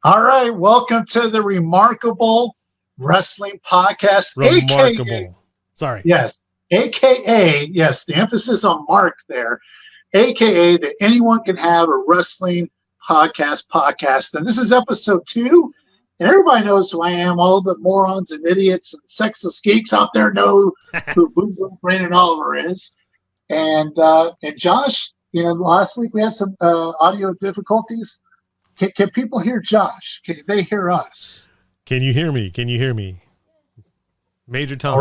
All right, welcome to the ReMARKable Wrestling Podcast, ReMARKable. aka Sorry. yes, aka yes, the emphasis on Mark there, aka that anyone can have a wrestling podcast, and this is episode 2. And everybody knows who I am. All the morons and idiots and sexless geeks out there know who Boom Boom Brandon Oliver is. And Josh, last week we had some audio difficulties. Can people hear Josh? Can they hear us? Can you hear me? Can you hear me? Major Tom.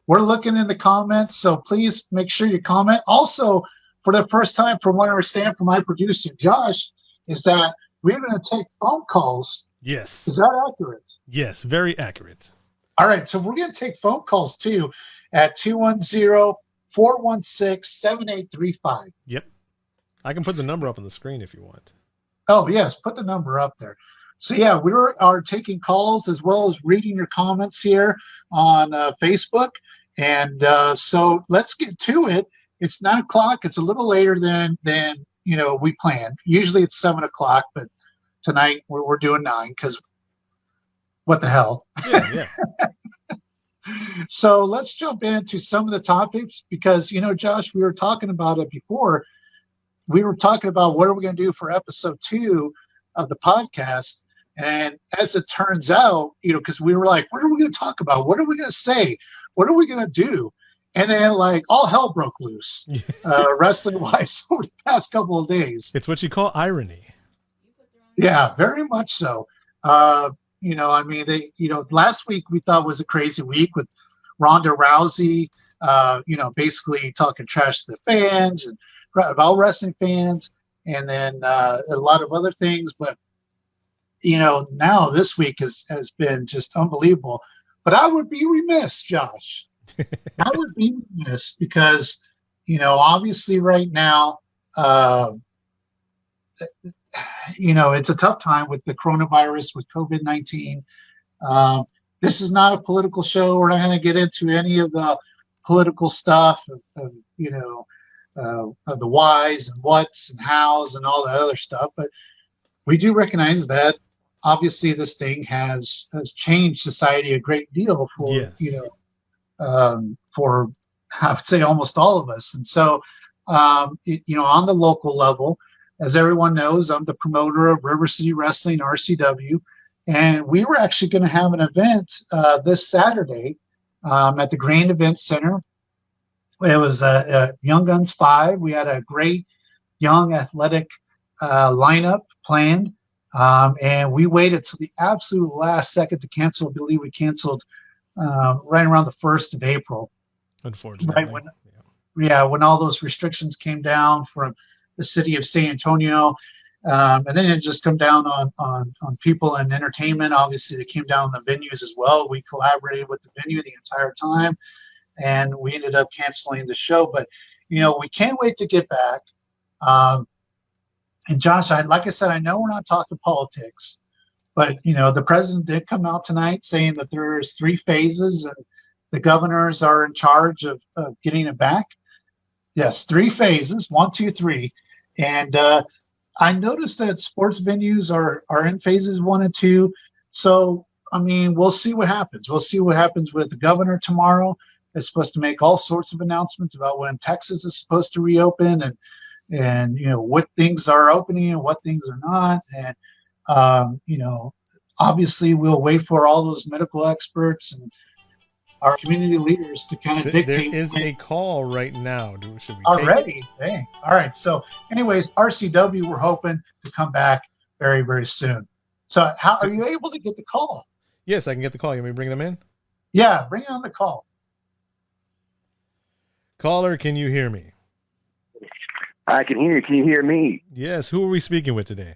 We're looking in the comments, so please make sure you comment. Also, for the first time, from what I understand from my producer, Josh, is that we're going to take phone calls. Yes. Is that accurate? Yes, very accurate. All right, so we're going to take phone calls, too, at 210-416-7835. Yep. I can put the number up on the screen if you want. Oh, yes, put the number up there. So, yeah, we are taking calls as well as reading your comments here on Facebook. And so let's get to it. It's 9 o'clock. It's a little later than we planned. Usually it's 7 o'clock, but tonight we're doing 9 because what the hell? Yeah. So let's jump into some of the topics because, Josh, we were talking about it before. We were talking about what are we going to do for episode 2 of the podcast. And as it turns out, because we were like, what are we going to talk about? What are we going to say? What are we going to do? And then all hell broke loose, wrestling-wise over the past couple of days. It's what you call irony. Yeah, very much so. Last week we thought was a crazy week with Ronda Rousey, basically talking trash to the fans and about wrestling fans, and then a lot of other things. But, now this week has been just unbelievable. But I would be remiss, Josh. I would be remiss because, obviously right now, it's a tough time with the coronavirus, with COVID-19. This is not a political show. We're not going to get into any of the political stuff of the whys and whats and hows and all the other stuff. But we do recognize that obviously this thing has changed society a great deal for, for I would say almost all of us. And so, on the local level, as everyone knows, I'm the promoter of River City Wrestling, RCW. And we were actually going to have an event this Saturday at the Grand Event Center. It was Young Guns 5. We had a great young athletic lineup planned. And we waited till the absolute last second to cancel. I believe we canceled right around the 1st of April. Unfortunately. Right when all those restrictions came down from the city of San Antonio. And then it just come down on people and entertainment. Obviously, they came down on the venues as well. We collaborated with the venue the entire time. And we ended up canceling the show. But, we can't wait to get back. And Josh, like I said, I know we're not talking politics, but, the president did come out tonight saying that there's 3 phases and the governors are in charge of getting it back. Yes, 3 phases, 1, 2, 3. And I noticed that sports venues are in phases 1 and 2. So, we'll see what happens. We'll see what happens with the governor tomorrow. It's supposed to make all sorts of announcements about when Texas is supposed to reopen and what things are opening and what things are not. And, obviously we'll wait for all those medical experts and our community leaders to kind of dictate. There is a call right now. Should we already? Dang. All right. So anyways, RCW, we're hoping to come back very, very soon. So how are you able to get the call? Yes, I can get the call. You want me to bring them in? Yeah, bring on the call. Caller, can you hear me? I can hear you. Can you hear me? Yes. Who are we speaking with today?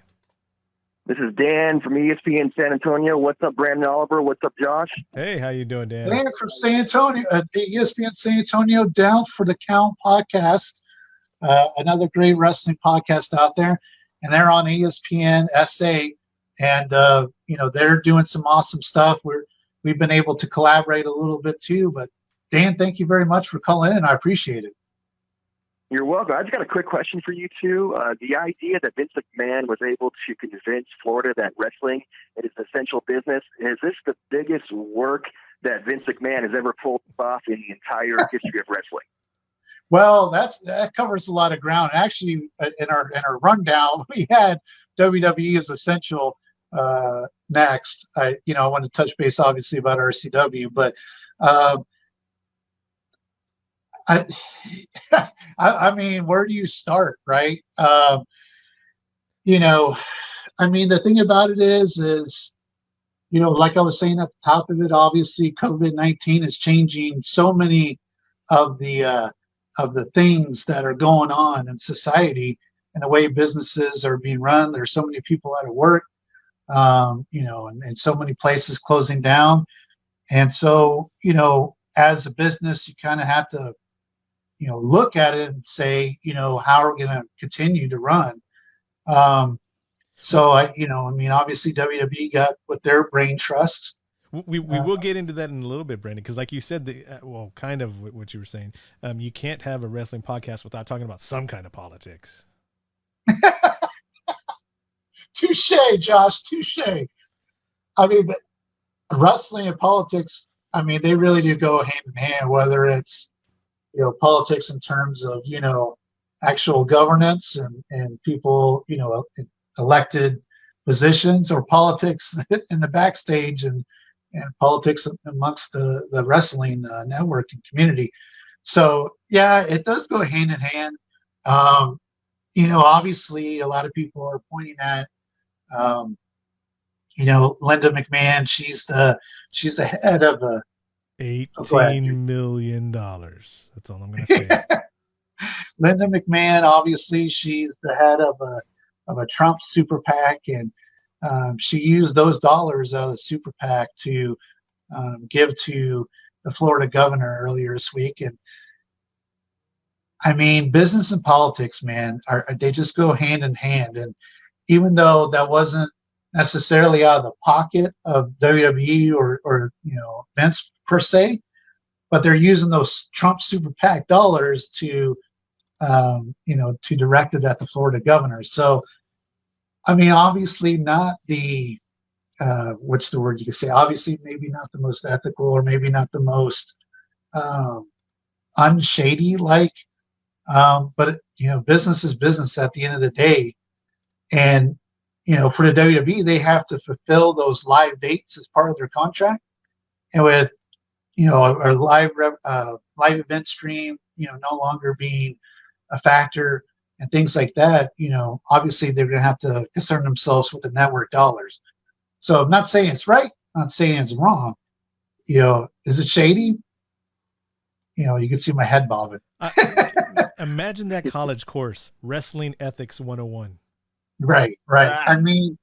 This is Dan from ESPN San Antonio. What's up, Brandon Oliver? What's up, Josh? Hey, how you doing, Dan? Dan from San Antonio, ESPN San Antonio, Down for the Count podcast, another great wrestling podcast out there. And they're on ESPN SA. And, they're doing some awesome stuff. We've been able to collaborate a little bit too. But, Dan, thank you very much for calling in. I appreciate it. You're welcome. I just got a quick question for you two. The idea that Vince McMahon was able to convince Florida that wrestling is an essential business, is this the biggest work that Vince McMahon has ever pulled off in the entire history of wrestling? Well, that covers a lot of ground. Actually, in our rundown, we had WWE as essential next. I want to touch base obviously about RCW, but I I mean, where do you start, right? I mean, the thing about it is like I was saying at the top of it, obviously COVID-19 is changing so many of the things that are going on in society and the way businesses are being run. There's so many people out of work, and so many places closing down. And so, as a business, you kind of have to, look at it and say, how are we going to continue to run? So obviously WWE got with their brain trust. We will get into that in a little bit, Brandon, because like you said, kind of what you were saying, you can't have a wrestling podcast without talking about some kind of politics. Touche, Josh, touche. I mean, wrestling and politics, I mean, they really do go hand in hand, whether it's, politics in terms of, actual governance and people, elected positions, or politics in the backstage and politics amongst the wrestling network and community. So, yeah, it does go hand in hand. Obviously, a lot of people are pointing at, Linda McMahon. She's the head of a $18 million. That's all I'm going to say. Linda McMahon, obviously, she's the head of a Trump super PAC, and she used those dollars out of the super PAC to give to the Florida governor earlier this week. And I mean, business and politics, man, they just go hand in hand. And even though that wasn't necessarily out of the pocket of WWE or Vince per se, but they're using those Trump super PAC dollars to to direct it at the Florida governor. So, I mean, obviously not the what's the word you could say? Obviously, maybe not the most ethical, or maybe not the most unshady, but business is business at the end of the day. And for the WWE, they have to fulfill those live dates as part of their contract, and with a live event stream, no longer being a factor and things like that, obviously they're going to have to concern themselves with the network dollars. So I'm not saying it's right, not saying it's wrong. Is it shady? You can see my head bobbing. Imagine that college course, Wrestling Ethics 101. Right. I mean,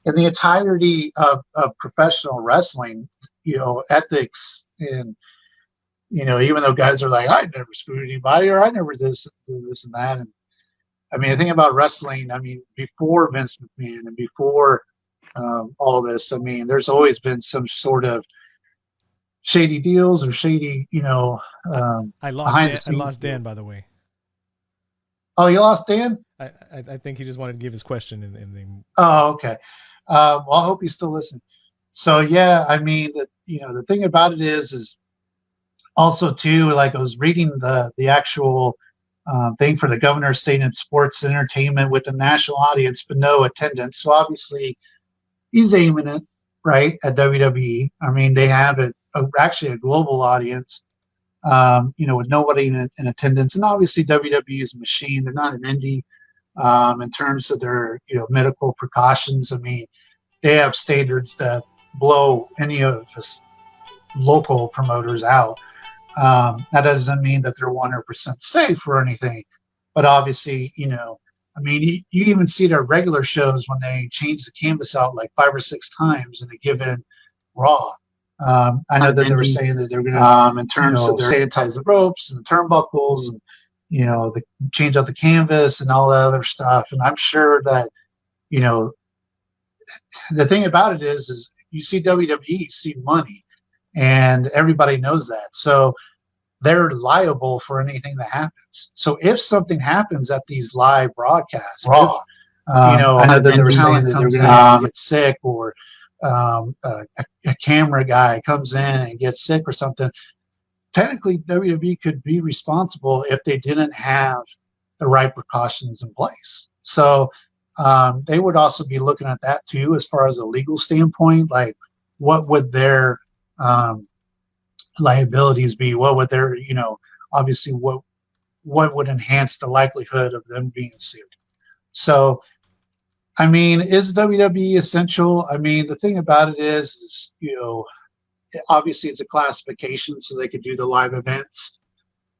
in the entirety of professional wrestling, ethics and, even though guys are like, I never screwed anybody, or I never did this and that. And I mean, the thing about wrestling, I mean, before Vince McMahon and before all this, I mean, there's always been some sort of shady deals or shady, I lost Dan, by the way. Oh, you lost Dan? I think he just wanted to give his question in the. Oh, okay. Well, I hope you still listen. So yeah, I mean, the thing about it is also too, like I was reading the actual thing for the governor stating sports entertainment with a national audience but no attendance. So obviously he's aiming it right at WWE. I mean, they have actually a global audience, with nobody in attendance. And obviously WWE is a machine. They're not an indie in terms of their, medical precautions. I mean, they have standards that blow any of us local promoters out. That doesn't mean that they're 100% safe or anything, but obviously, I mean, you even see their regular shows when they change the canvas out like 5 or 6 times in a given Raw. I know that they were saying that they're going to, in terms of sanitize the ropes and the turnbuckles and, the change out the canvas and all that other stuff. And I'm sure that, the thing about it is you see WWE, you see money, and everybody knows that. So, they're liable for anything that happens. So if something happens at these live broadcasts, Raw, I know that they were saying that they're going to get sick, or a camera guy comes in and gets sick or something. Technically, WWE could be responsible if they didn't have the right precautions in place. So they would also be looking at that too, as far as a legal standpoint. Like, what would their liabilities be? What would their, obviously what would enhance the likelihood of them being sued? So, I mean, is WWE essential? I mean, the thing about it is, obviously it's a classification, so they could do the live events.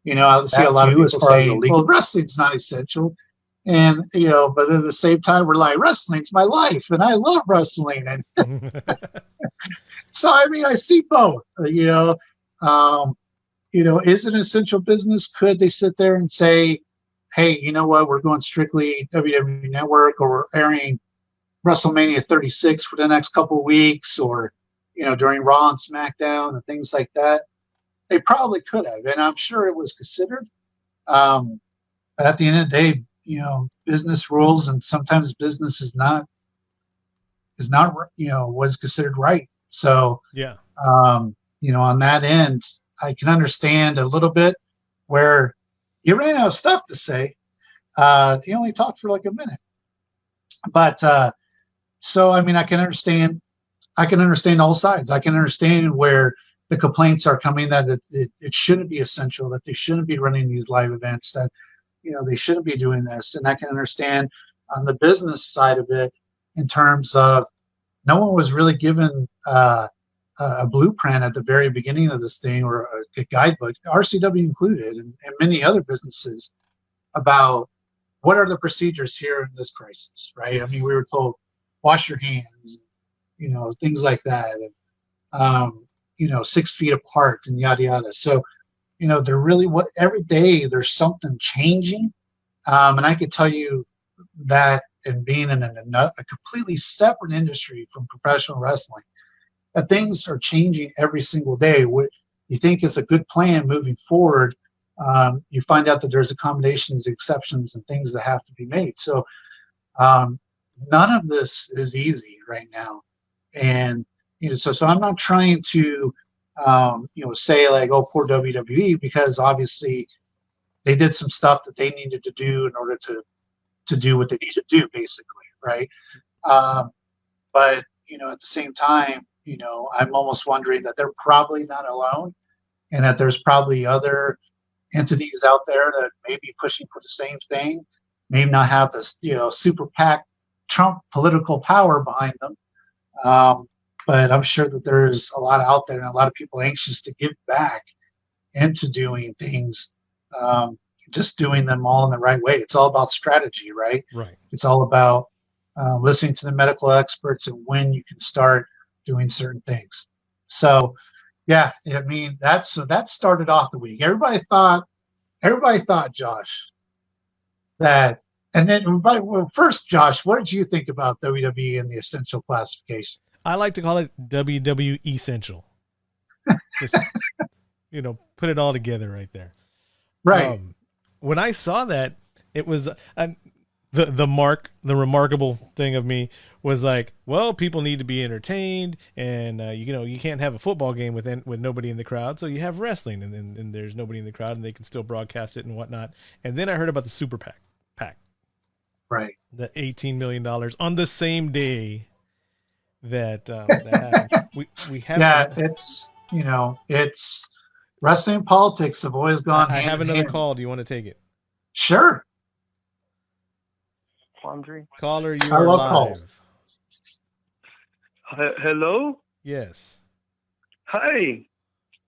I see a lot of people as far saying, well, wrestling's not essential. And, but at the same time, we're like, wrestling's my life, and I love wrestling. And so, I mean, I see both, is it an essential business? Could they sit there and say, hey, you know what, we're going strictly WWE Network, or we're airing WrestleMania 36 for the next couple of weeks, or, during Raw and SmackDown and things like that? They probably could have, and I'm sure it was considered. But at the end of the day, business rules, and sometimes business is not what is considered right. So yeah, on that end, I can understand a little bit where you ran out of stuff to say. He only talked for like a minute, but so I mean, I can understand all sides. I can understand where the complaints are coming that it shouldn't be essential, that they shouldn't be running these live events, that they shouldn't be doing this. And I can understand on the business side of it, in terms of no one was really given a blueprint at the very beginning of this thing, or a guidebook, RCW included, and many other businesses, about what are the procedures here in this crisis, right? Yes. I mean, we were told, wash your hands, things like that, and 6 feet apart, and yada yada. So, they're really, every day there's something changing, and I could tell you that, in being in a completely separate industry from professional wrestling, that things are changing every single day. What you think is a good plan moving forward, you find out that there's accommodations, exceptions, and things that have to be made. So none of this is easy right now. And, so I'm not trying to, say like, oh, poor WWE, because obviously they did some stuff that they needed to do in order to do what they need to do, basically, right? But, at the same time, I'm almost wondering that they're probably not alone, and that there's probably other entities out there that may be pushing for the same thing, may not have this, super PAC Trump political power behind them. But I'm sure that there's a lot out there, and a lot of people anxious to give back into doing things, just doing them all in the right way. It's all about strategy, right? Right. It's all about listening to the medical experts, and when you can start doing certain things. So, yeah, I mean, that started off the week. Everybody thought, Josh, that, and then, well, first, Josh, what did you think about WWE and the essential classification? I like to call it WWEssential. Just, put it all together right there. Right. When I saw that, it was the ReMARKable thing of me was like, well, people need to be entertained, and you can't have a football game with nobody in the crowd, so you have wrestling, and there's nobody in the crowd, and they can still broadcast it and whatnot. And then I heard about the Super PAC, right? The $18 million on the same day that happened. We have, yeah, it's wrestling and politics have always gone. I have another call. Do you want to take it? Sure. Caller, you are live. Calls. Hello? Yes. Hi.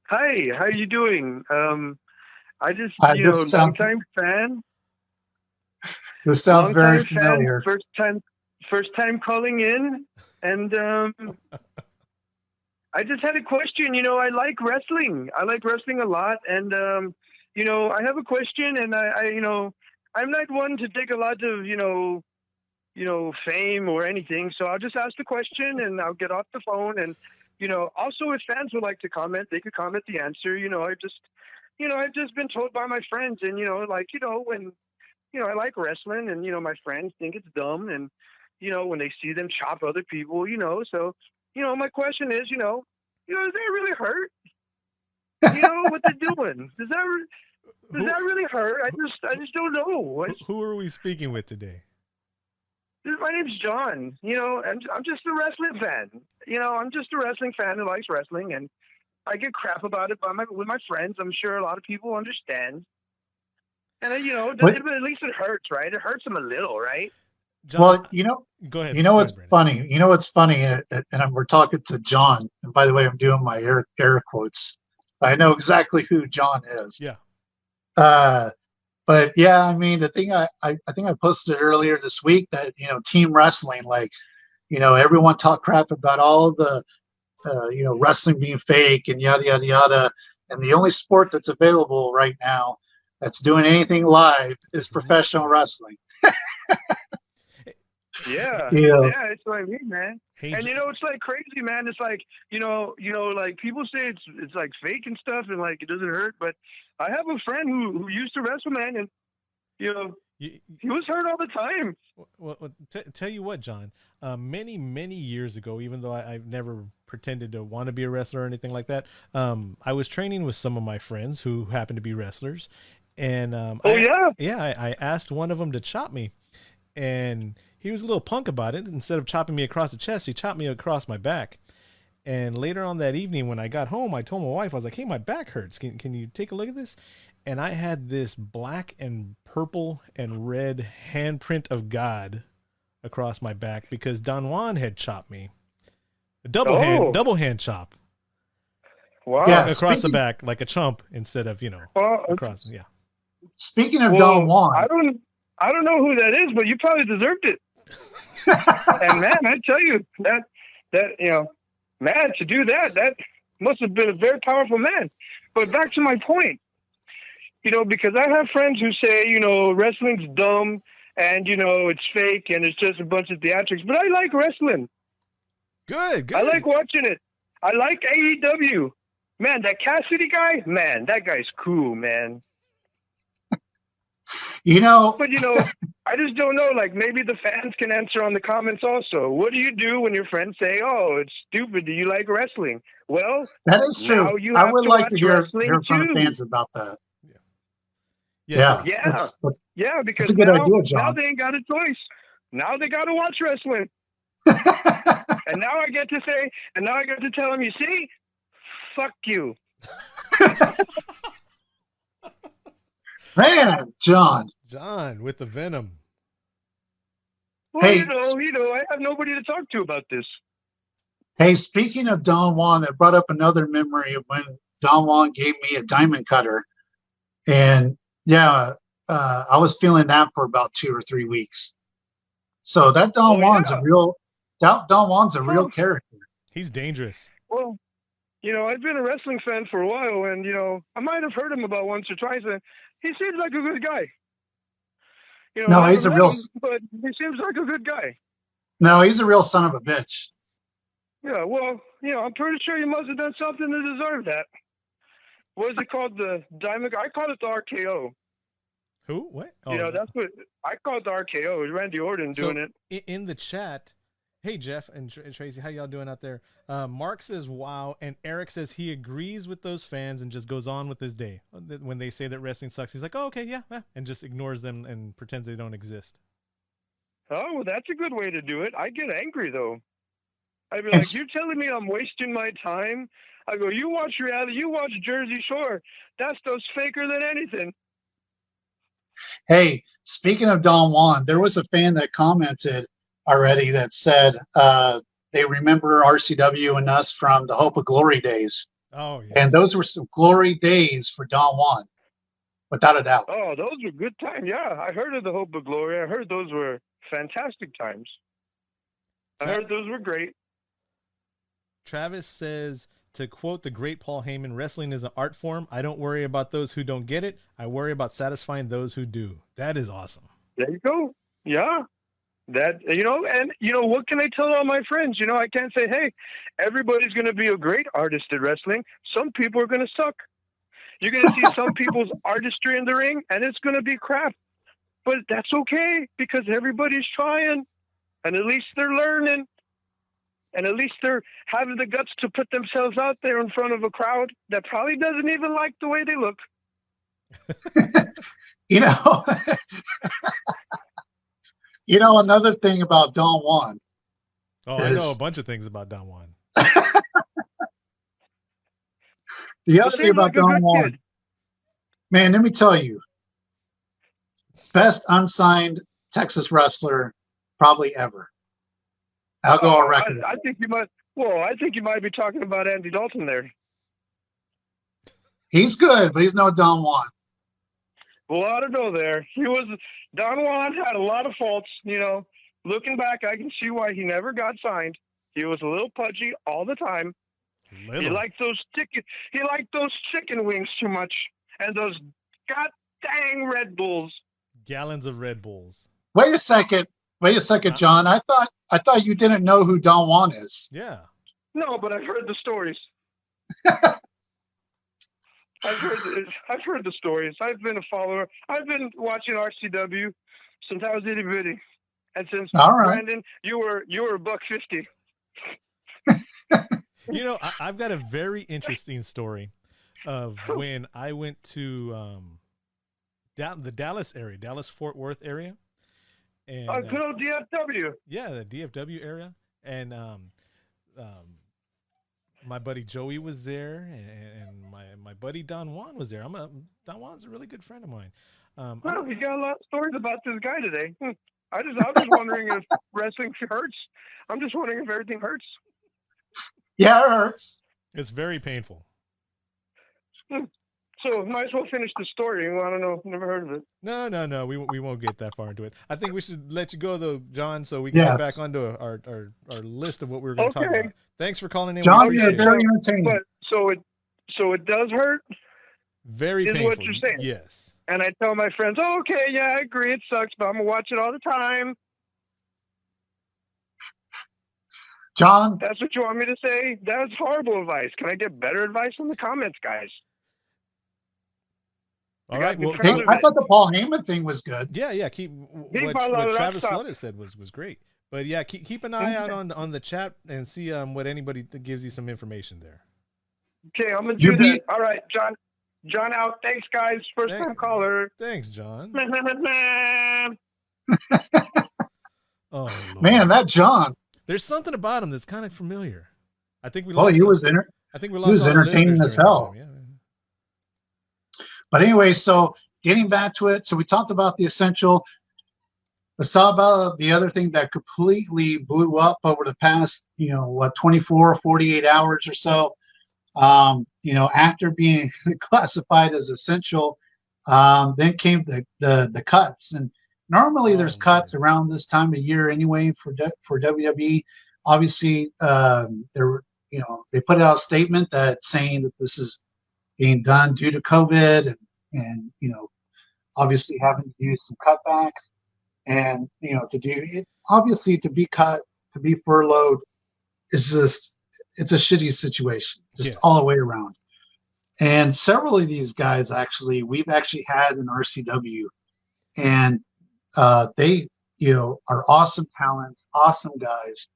How are you doing? I just, long-time fan. This sounds very familiar. Fan, first time calling in, and I just had a question. I like wrestling. I like wrestling a lot, and I have a question, and I'm not one to take a lot of fame or anything, so I'll just ask the question and I'll get off the phone. And also, if fans would like to comment, they could comment the answer. I just I've just been told by my friends, and when I like wrestling, and my friends think it's dumb, and when they see them chop other people, so my question is, does that really hurt? What they're doing? Does that really hurt? I just don't know. Who are we speaking with today? My name's John. I'm just a wrestling fan. I'm just a wrestling fan who likes wrestling, and I get crap about it with my friends. I'm sure a lot of people understand. And at least it hurts, right? It hurts them a little, right? John, well, go ahead. What's funny? What's funny? And we're talking to John. And by the way, I'm doing my air quotes. I know exactly who John is. Yeah. But yeah, I mean, the thing I think I posted earlier this week that team wrestling, like everyone talk crap about all the wrestling being fake and yada yada yada, and the only sport that's available right now that's doing anything live is professional wrestling. Yeah, it's what I mean, man. And it's like crazy, man. It's like like people say it's like fake and stuff, and like it doesn't hurt. But I have a friend who used to wrestle, man, and he was hurt all the time. Well, tell you what, John. Many years ago, even though I've never pretended to want to be a wrestler or anything like that, I was training with some of my friends who happen to be wrestlers, and I asked one of them to chop me, and he was a little punk about it. Instead of chopping me across the chest, he chopped me across my back. And later on that evening, when I got home, I told my wife, I was like, hey, my back hurts. Can you take a look at this? And I had this black and purple and red handprint of God across my back because Don Juan had chopped me. A double hand chop. Wow. Yeah, across the back like a chump instead of, across. Yeah. Speaking of Don Juan. I don't know who that is, but you probably deserved it. And man, I tell you that man, to do that must have been a very powerful man. But back to my point, because I have friends who say, wrestling's dumb and, it's fake and it's just a bunch of theatrics, but I like wrestling. Good. I like watching it. I like AEW. Man, that Cassidy guy, man, that guy's cool, man. But I just don't know. Like maybe the fans can answer on the comments also. What do you do when your friends say, "Oh, it's stupid. Do you like wrestling?" Well, that is true. I would like to hear from the fans about that. Yeah. Because that's a good idea, John. Now they ain't got a choice. Now they got to watch wrestling. And now I get to tell them, you see, fuck you. Man, John with the venom. Well, hey, I have nobody to talk to about this. Hey, speaking of Don Juan, that brought up another memory of when Don Juan gave me a diamond cutter, and I was feeling that for about 2 or 3 weeks. So that Don Juan's a real character. He's dangerous. Well, I've been a wrestling fan for a while, and I might have heard him about once or twice, and he seems like a good guy. No, he's a real. But he seems like a good guy. No, he's a real son of a bitch. Yeah, well, I'm pretty sure he must have done something to deserve that. What is it called? The Diamond? I call it the RKO. Who? What? Oh, that's what I call it. The RKO. It was Randy Orton doing it. In the chat, hey Jeff and Tracy, how y'all doing out there? Mark says wow, and Eric says he agrees with those fans and just goes on with his day. When they say that wrestling sucks, he's like, oh, okay, yeah, and just ignores them and pretends they don't exist. Oh, well, that's a good way to do it. I get angry though. I'd be like, you're telling me I'm wasting my time? I go, you watch reality, you watch Jersey Shore. That stuff's faker than anything. Hey, speaking of Don Juan, there was a fan that commented already that said they remember RCW and us from the Hope of Glory days. Oh, yeah. And those were some glory days for Don Juan, without a doubt. Oh, those were good times. Yeah, I heard of the Hope of Glory. I heard those were fantastic times. I heard those were great. Travis says, to quote the great Paul Heyman, wrestling is an art form. I don't worry about those who don't get it. I worry about satisfying those who do. That is awesome. There you go. Yeah. That, what can I tell all my friends? I can't say, hey, everybody's going to be a great artist at wrestling. Some people are going to suck. You're going to see some people's artistry in the ring, and it's going to be crap. But that's okay, because everybody's trying, and at least they're learning, and at least they're having the guts to put themselves out there in front of a crowd that probably doesn't even like the way they look. You know, another thing about Don Juan. I know a bunch of things about Don Juan. The other thing about Don Juan, man, let me tell you, best unsigned Texas wrestler probably ever. I'll go on record. I think you might. Well, I think you might be talking about Andy Dalton there. He's good, but he's no Don Juan. Well, I don't know there. Don Juan had a lot of faults. Looking back, I can see why he never got signed. He was a little pudgy all the time. He liked those chicken wings too much, and those god dang Red Bulls. Gallons of Red Bulls. Wait a second, John. I thought you didn't know who Don Juan is. Yeah. No, but I've heard the stories. I've heard the stories. I've been a follower. I've been watching RCW since I was itty bitty, and since Brandon, you were $150. I've got a very interesting story of when I went to the Dallas area, Dallas-Fort Worth area. And good old DFW. Yeah, the DFW area. And my buddy Joey was there, and my buddy Don Juan was there. Don Juan's a really good friend of mine. Well, we got a lot of stories about this guy today. I was just wondering if wrestling hurts. I'm just wondering if everything hurts. Yeah, it hurts. It's very painful. So might as well finish the story. I don't know. Never heard of it. No. We won't get that far into it. I think we should let you go though, John, so we can get back onto our list of what we were going to talk about. Thanks for calling in. John, you're very entertaining. But so it does hurt. Very painful. Is what you're saying? Yes. And I tell my friends, okay, yeah, I agree, it sucks, but I'm gonna watch it all the time. John, that's what you want me to say? That's horrible advice. Can I get better advice in the comments, guys? All right. Well, I thought the Paul Heyman thing was good. Yeah. Keep what Travis Flooded said was great. But yeah, keep an eye out on the chat and see what anybody gives you some information there. Okay, I'm gonna do that. All right, John out. Thanks, guys. First time caller. Thanks, John. Oh man, that John. There's something about him that's kind of familiar. I think we. He was entertaining as hell. Yeah. But anyway, so getting back to it, so we talked about the Essential. Let's talk about the other thing that completely blew up over the past, 24, 48 hours or so. After being classified as essential, then came the cuts. And normally there's cuts around this time of year anyway for WWE. Obviously, they put out a statement that saying that this is being done due to COVID and obviously having to do some cutbacks and, to do it, obviously to be cut, to be furloughed, it's a shitty situation, all the way around. And several of these guys, we've actually had in RCW, and they, are awesome talents, awesome guys.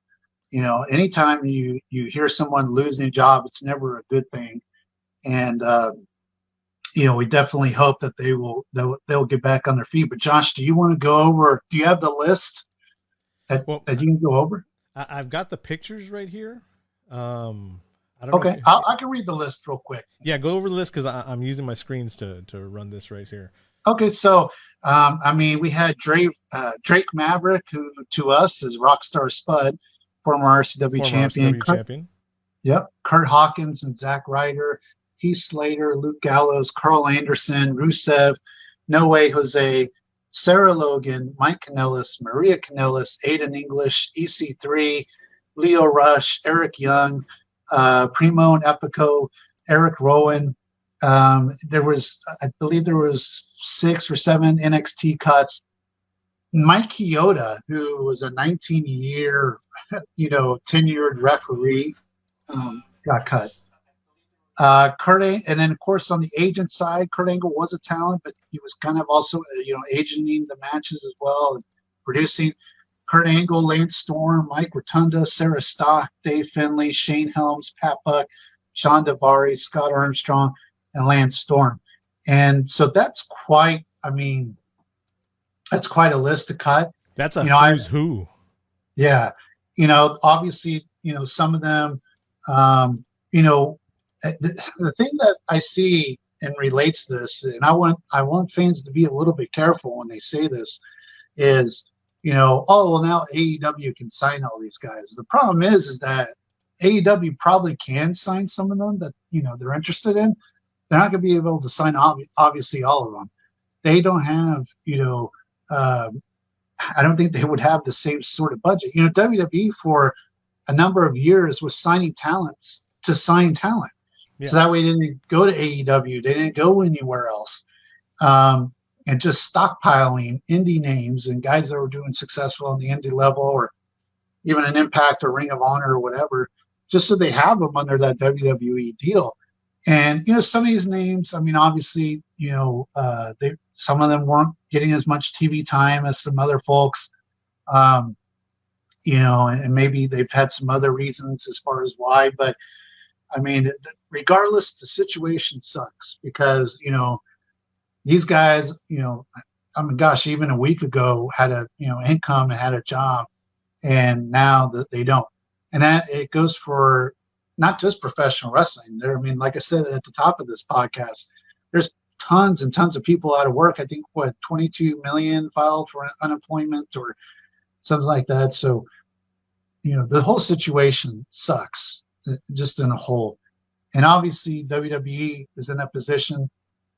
Anytime you hear someone losing a job, it's never a good thing. And, we definitely hope that they'll get back on their feet. But Josh, do you want to go over, do you have the list that you can go over? I've got the pictures right here. I can read the list real quick. Yeah, go over the list because I'm using my screens to run this right here. Okay, so we had Drake Maverick, who to us is Rockstar Spud, former RCW champion. Yep, Kurt Hawkins and Zack Ryder, Heath Slater, Luke Gallows, Carl Anderson, Rusev, No Way Jose, Sarah Logan, Mike Kanellis, Maria Kanellis, Aiden English, EC3, Leo Rush, Eric Young, Primo and Epico, Eric Rowan. I believe there was 6 or 7 NXT cuts. Mike Chioda, who was a 19-year, tenured referee, got cut. And then of course on the agent side, Kurt Angle was a talent, but he was kind of also agenting the matches as well and producing. Kurt Angle, Lance Storm, Mike Rotunda, Sarah Stock, Dave Finlay, Shane Helms, Pat Buck, Sean Devari, Scott Armstrong, and Lance Storm. And so that's quite a list to cut. That's a who's who. Yeah. Obviously, some of them, the thing that I see and relates to this, and I want fans to be a little bit careful when they say this, is, oh, well, now AEW can sign all these guys. The problem is that AEW probably can sign some of them that, they're interested in. They're not going to be able to sign, obviously, all of them. They don't have, I don't think they would have the same sort of budget. WWE for a number of years was signing talents to sign talent. Yeah. So that way they didn't go to AEW. They didn't go anywhere else. And just stockpiling indie names and guys that were doing successful on the indie level or even an Impact or Ring of Honor or whatever, just so they have them under that WWE deal. And, some of these names, obviously, some of them weren't getting as much TV time as some other folks, and maybe they've had some other reasons as far as why. But, regardless, the situation sucks because, these guys, even a week ago had a, income and had a job, and now that they don't. And that it goes for not just professional wrestling. Like I said at the top of this podcast, there's tons and tons of people out of work. I think 22 million filed for unemployment or something like that. So, the whole situation sucks just in a whole. And obviously WWE is in that position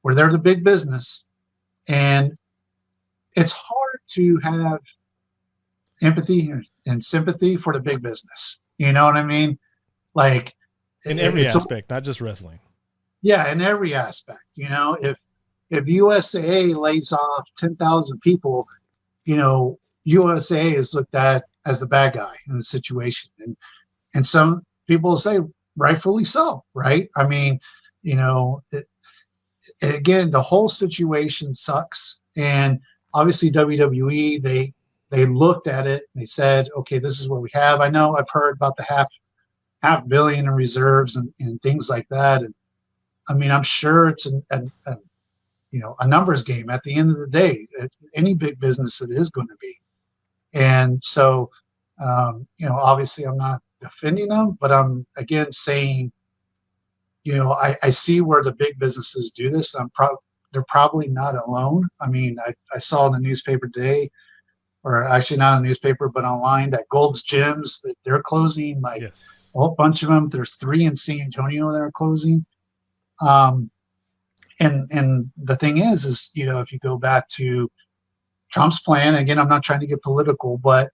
where they're the big business, and it's hard to have empathy and sympathy for the big business. You know what I mean? Like in every aspect, not just wrestling. Yeah, in every aspect. If USA lays off 10,000 people, USA is looked at as the bad guy in the situation, and some people say rightfully so, right? Again, the whole situation sucks, and obviously WWE they looked at it and they said, okay, this is what we have. I know I've heard about the half billion in reserves and things like that, and I'm sure it's a numbers game at the end of the day. Any big business it is going to be, and so obviously I'm not defending them, but I'm again saying, I see where the big businesses do this. They're probably not alone. I saw in the newspaper today, or actually not in the newspaper, but online, that Gold's Gyms, that they're closing, yes. A whole bunch of them. There's 3 in San Antonio that are closing. And the thing is, if you go back to Trump's plan, again, I'm not trying to get political, but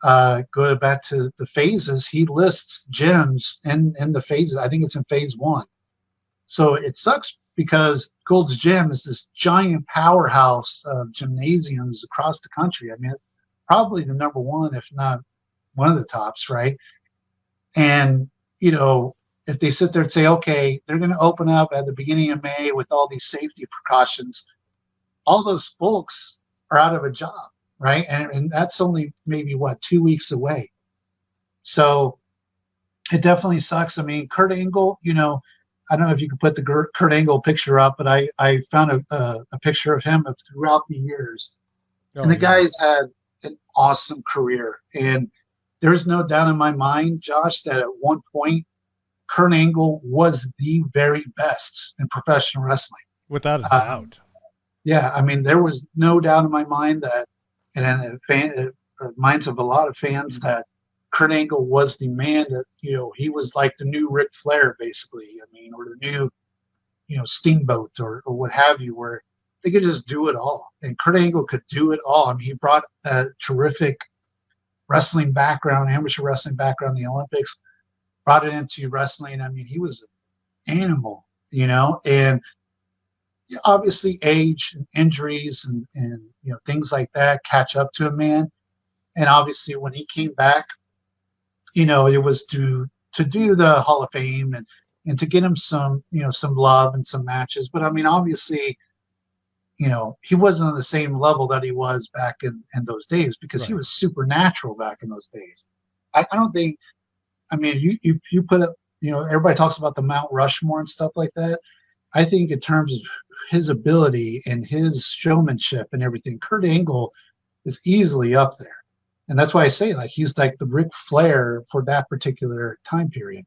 go back to the phases, he lists gyms in the phases. I think it's in phase 1. So it sucks because Gold's Gym is this giant powerhouse of gymnasiums across the country. Probably the number one, if not one of the tops, right? And, if they sit there and say, okay, they're going to open up at the beginning of May with all these safety precautions, all those folks are out of a job, right? And that's only maybe, 2 weeks away. So it definitely sucks. Kurt Angle, I don't know if you could put the Kurt Angle picture up, but I found a picture of him throughout the years. Oh, and the guy's had an awesome career. And there's no doubt in my mind, Josh, that at one point, Kurt Angle was the very best in professional wrestling. Without a doubt. Yeah, there was no doubt in my mind that, and in minds of a lot of fans, that Kurt Angle was the man that, he was like the new Ric Flair, basically. Or the new, Steamboat or what have you, where they could just do it all. And Kurt Angle could do it all. He brought a terrific wrestling background, amateur wrestling background in the Olympics, brought it into wrestling. He was an animal, and obviously age and injuries and things like that catch up to a man. And obviously when he came back, it was to do the Hall of Fame and, and to get him some, some love and some matches. But I mean, obviously, he wasn't on the same level that he was back in those days, because he was supernatural back in those days. I don't think, I mean, you put up, everybody talks about the Mount Rushmore and stuff like that. I think in terms of his ability and his showmanship and everything, Kurt Angle is easily up there. And that's why I say, like, he's like the Ric Flair for that particular time period.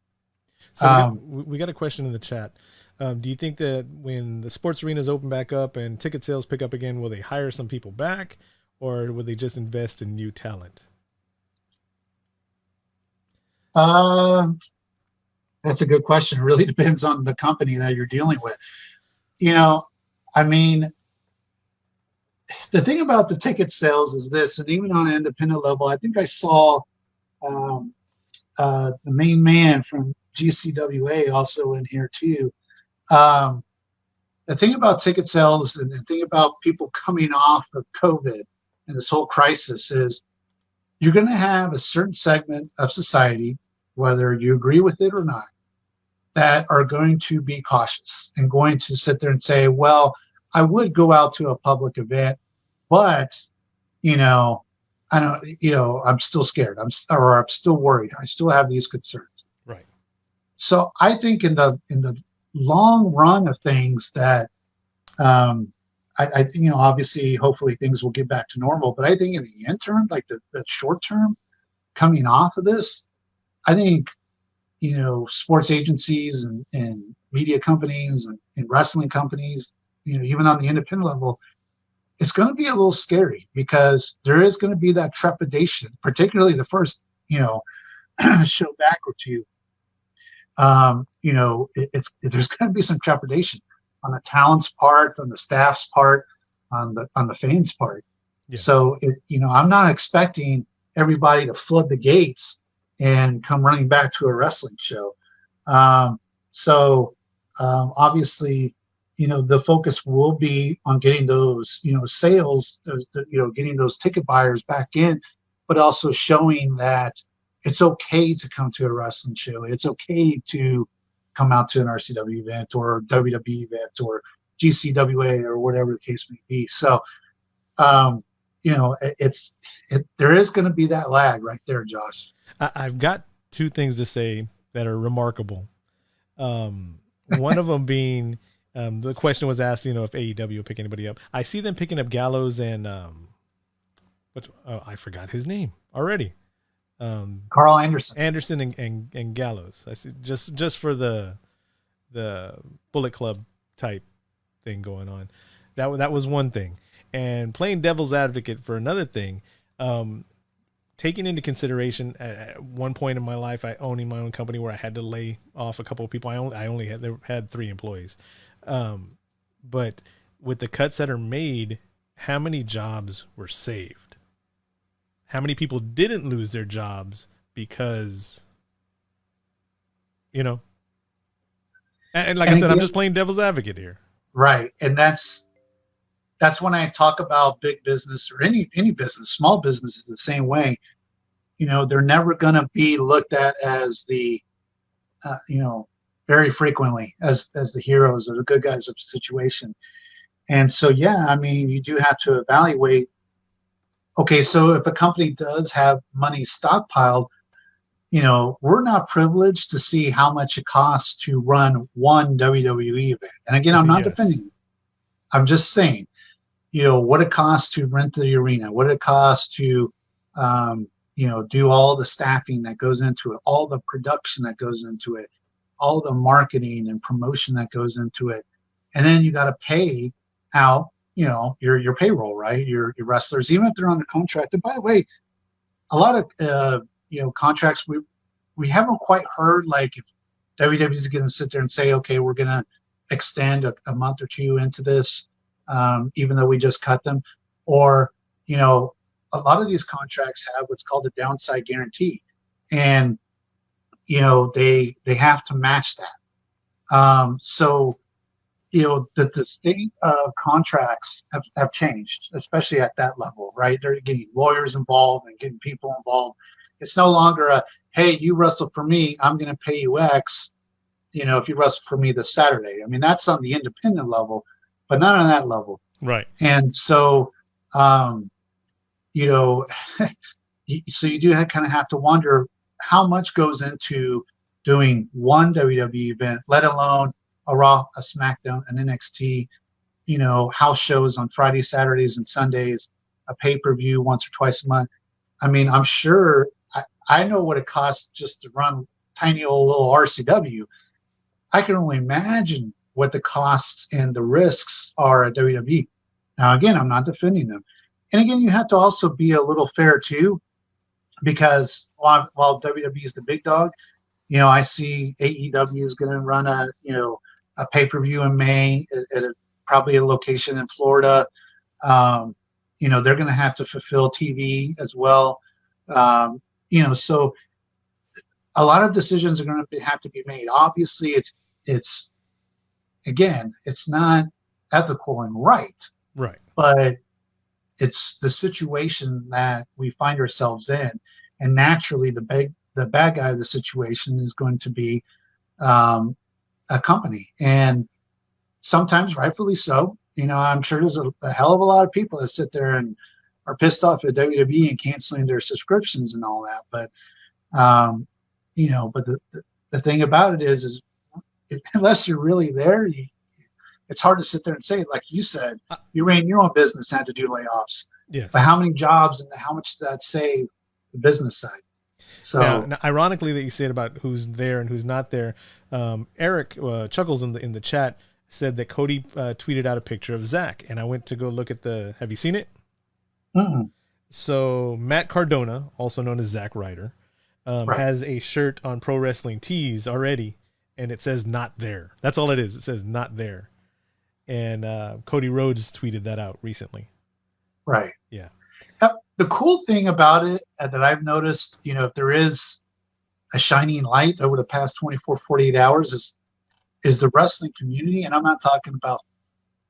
So we got a question in the chat. Do you think that when the sports arenas open back up and ticket sales pick up again, will they hire some people back, or will they just invest in new talent? That's a good question. It really depends on the company that you're dealing with. I mean, the thing about the ticket sales is this, and even on an independent level, I think I saw the main man from GCWA also in here too. The thing about ticket sales and the thing about people coming off of COVID and this whole crisis is you're going to have a certain segment of society, whether you agree with it or not, that are going to be cautious and going to sit there and say, well, I would go out to a public event, but, I don't, I'm still scared. I'm still worried. I still have these concerns. Right. So I think in the long run of things that, I think, obviously, hopefully things will get back to normal, but I think in the interim, like the short term coming off of this, I think, sports agencies and media companies and wrestling companies, even on the independent level, it's going to be a little scary, because there is going to be that trepidation, particularly the first, show back or two. There's going to be some trepidation on the talent's part, on the staff's part, on the fans' part. Yeah. So, I'm not expecting everybody to flood the gates and come running back to a wrestling show. Obviously, the focus will be on getting those, sales, getting those ticket buyers back in, but also showing that it's okay to come to a wrestling show. It's okay to come out to an RCW event or WWE event or GCWA or whatever the case may be. So, there is going to be that lag right there, Josh. I've got two things to say that are remarkable. One of them being, the question was asked, if AEW will pick anybody up. I see them picking up Gallows and I forgot his name already. Carl Anderson and Gallows. I see, just for the Bullet Club type thing going on. That was one thing. And playing devil's advocate for another thing, taking into consideration at one point in my life, I owning my own company where I had to lay off a couple of people. I only had 3 employees. But with the cuts that are made, how many jobs were saved? How many people didn't lose their jobs because, and like I said, I'm just playing devil's advocate here. Right. And that's when I talk about big business or any business, small business is the same way. They're never going to be looked at as the, very frequently as the heroes or the good guys of the situation. And so, yeah, I mean, you do have to evaluate, okay, so if a company does have money stockpiled, we're not privileged to see how much it costs to run one WWE event. And again, I'm not defending it. I'm just saying, what it costs to rent the arena, what it costs to, do all the staffing that goes into it, all the production that goes into it, all the marketing and promotion that goes into it. And then you got to pay out, your payroll, right? Your wrestlers, even if they're under contract. And by the way, a lot of, contracts, we haven't quite heard, like, if WWE is going to sit there and say, okay, we're going to extend a month or two into this, even though we just cut them. Or, a lot of these contracts have what's called a downside guarantee. And, they have to match that. So, the state of contracts have changed, especially at that level, right? They're getting lawyers involved and getting people involved. It's no longer hey, you wrestle for me, I'm going to pay you X. if you wrestle for me this Saturday. I mean, that's on the independent level, but not on that level. Right. And so, so you do kind of have to wonder how much goes into doing one WWE event, let alone a Raw, a SmackDown, an NXT, house shows on Fridays, Saturdays, and Sundays, a pay-per-view once or twice a month. I mean, I'm sure I know what it costs just to run tiny old little RCW. I can only imagine what the costs and the risks are at WWE. Now, again, I'm not defending them. And again, you have to also be a little fair too, because while WWE is the big dog, I see AEW is going to run a pay-per-view in May at probably a location in Florida. They're going to have to fulfill TV as well. So a lot of decisions are going to have to be made. Obviously, it's not ethical and right, but it's the situation that we find ourselves in, and naturally, the bad guy of the situation is going to be a company, and sometimes rightfully so. I'm sure there's a hell of a lot of people that sit there and are pissed off at WWE and canceling their subscriptions and all that. But but the thing about it is unless you're really there, it's hard to sit there and say, like you said, you ran your own business, had to do layoffs. Yes. But how many jobs and how much did that save the business side? So now, ironically, that you said about who's there and who's not there, Eric Chuckles in the chat said that Cody tweeted out a picture of Zach, and I went to go look at have you seen it? Mm-mm. So Matt Cardona, also known as Zack Ryder, has a shirt on Pro Wrestling Tees already, and it says "not there." That's all it is. It says "not there," and Cody Rhodes tweeted that out recently. Right. Yeah. The cool thing about it that I've noticed, if there is a shining light over the past 24, 48 hours is the wrestling community. And I'm not talking about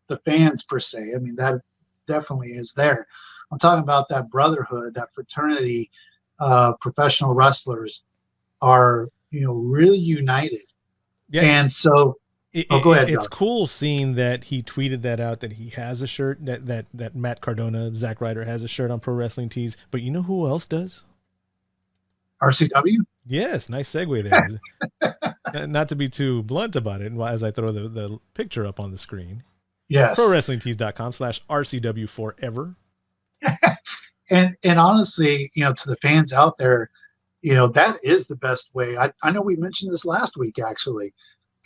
the fans per se. I mean, that definitely is there. I'm talking about that brotherhood, that fraternity. Professional wrestlers are, really united. Yeah. And so go ahead. It's cool seeing that he tweeted that out, that he has a shirt, that Matt Cardona, Zack Ryder, has a shirt on Pro Wrestling Tees. But you know who else does? RCW? Yes, nice segue there. Not to be too blunt about it, as I throw the picture up on the screen. Yes. ProWrestlingTees.com/RCW forever. And honestly, to the fans out there, that is the best way. I know we mentioned this last week, actually.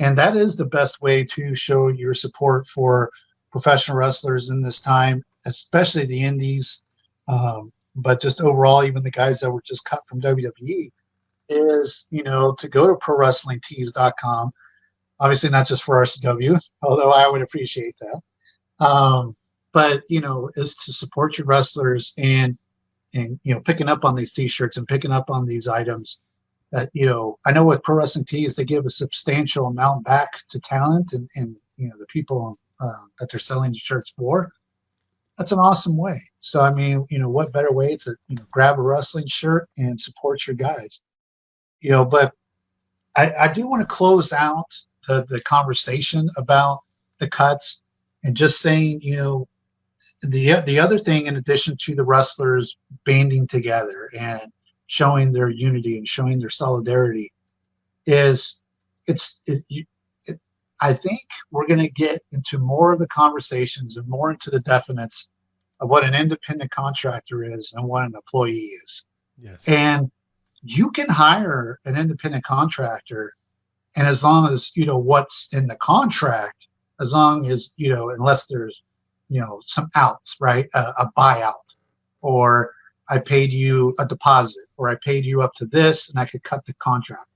And that is the best way to show your support for professional wrestlers in this time, especially the indies, but just overall, even the guys that were just cut from WWE, is, to go to ProWrestlingTees.com. Obviously, not just for RCW, although I would appreciate that. But, is to support your wrestlers and picking up on these T-shirts and picking up on these items. That, I know with Pro Wrestling Tees, they give a substantial amount back to talent and the people that they're selling the shirts for. That's an awesome way. So, I mean, what better way to grab a wrestling shirt and support your guys? But I do want to close out the conversation about the cuts and just saying, the other thing, in addition to the wrestlers banding together and showing their unity and showing their solidarity, is I think we're going to get into more of the conversations and more into the definites of what an independent contractor is and what an employee is. Yes. And you can hire an independent contractor, and as long as what's in the contract, as long as unless there's some outs, right? A buyout, or I paid you a deposit, or I paid you up to this and I could cut the contract,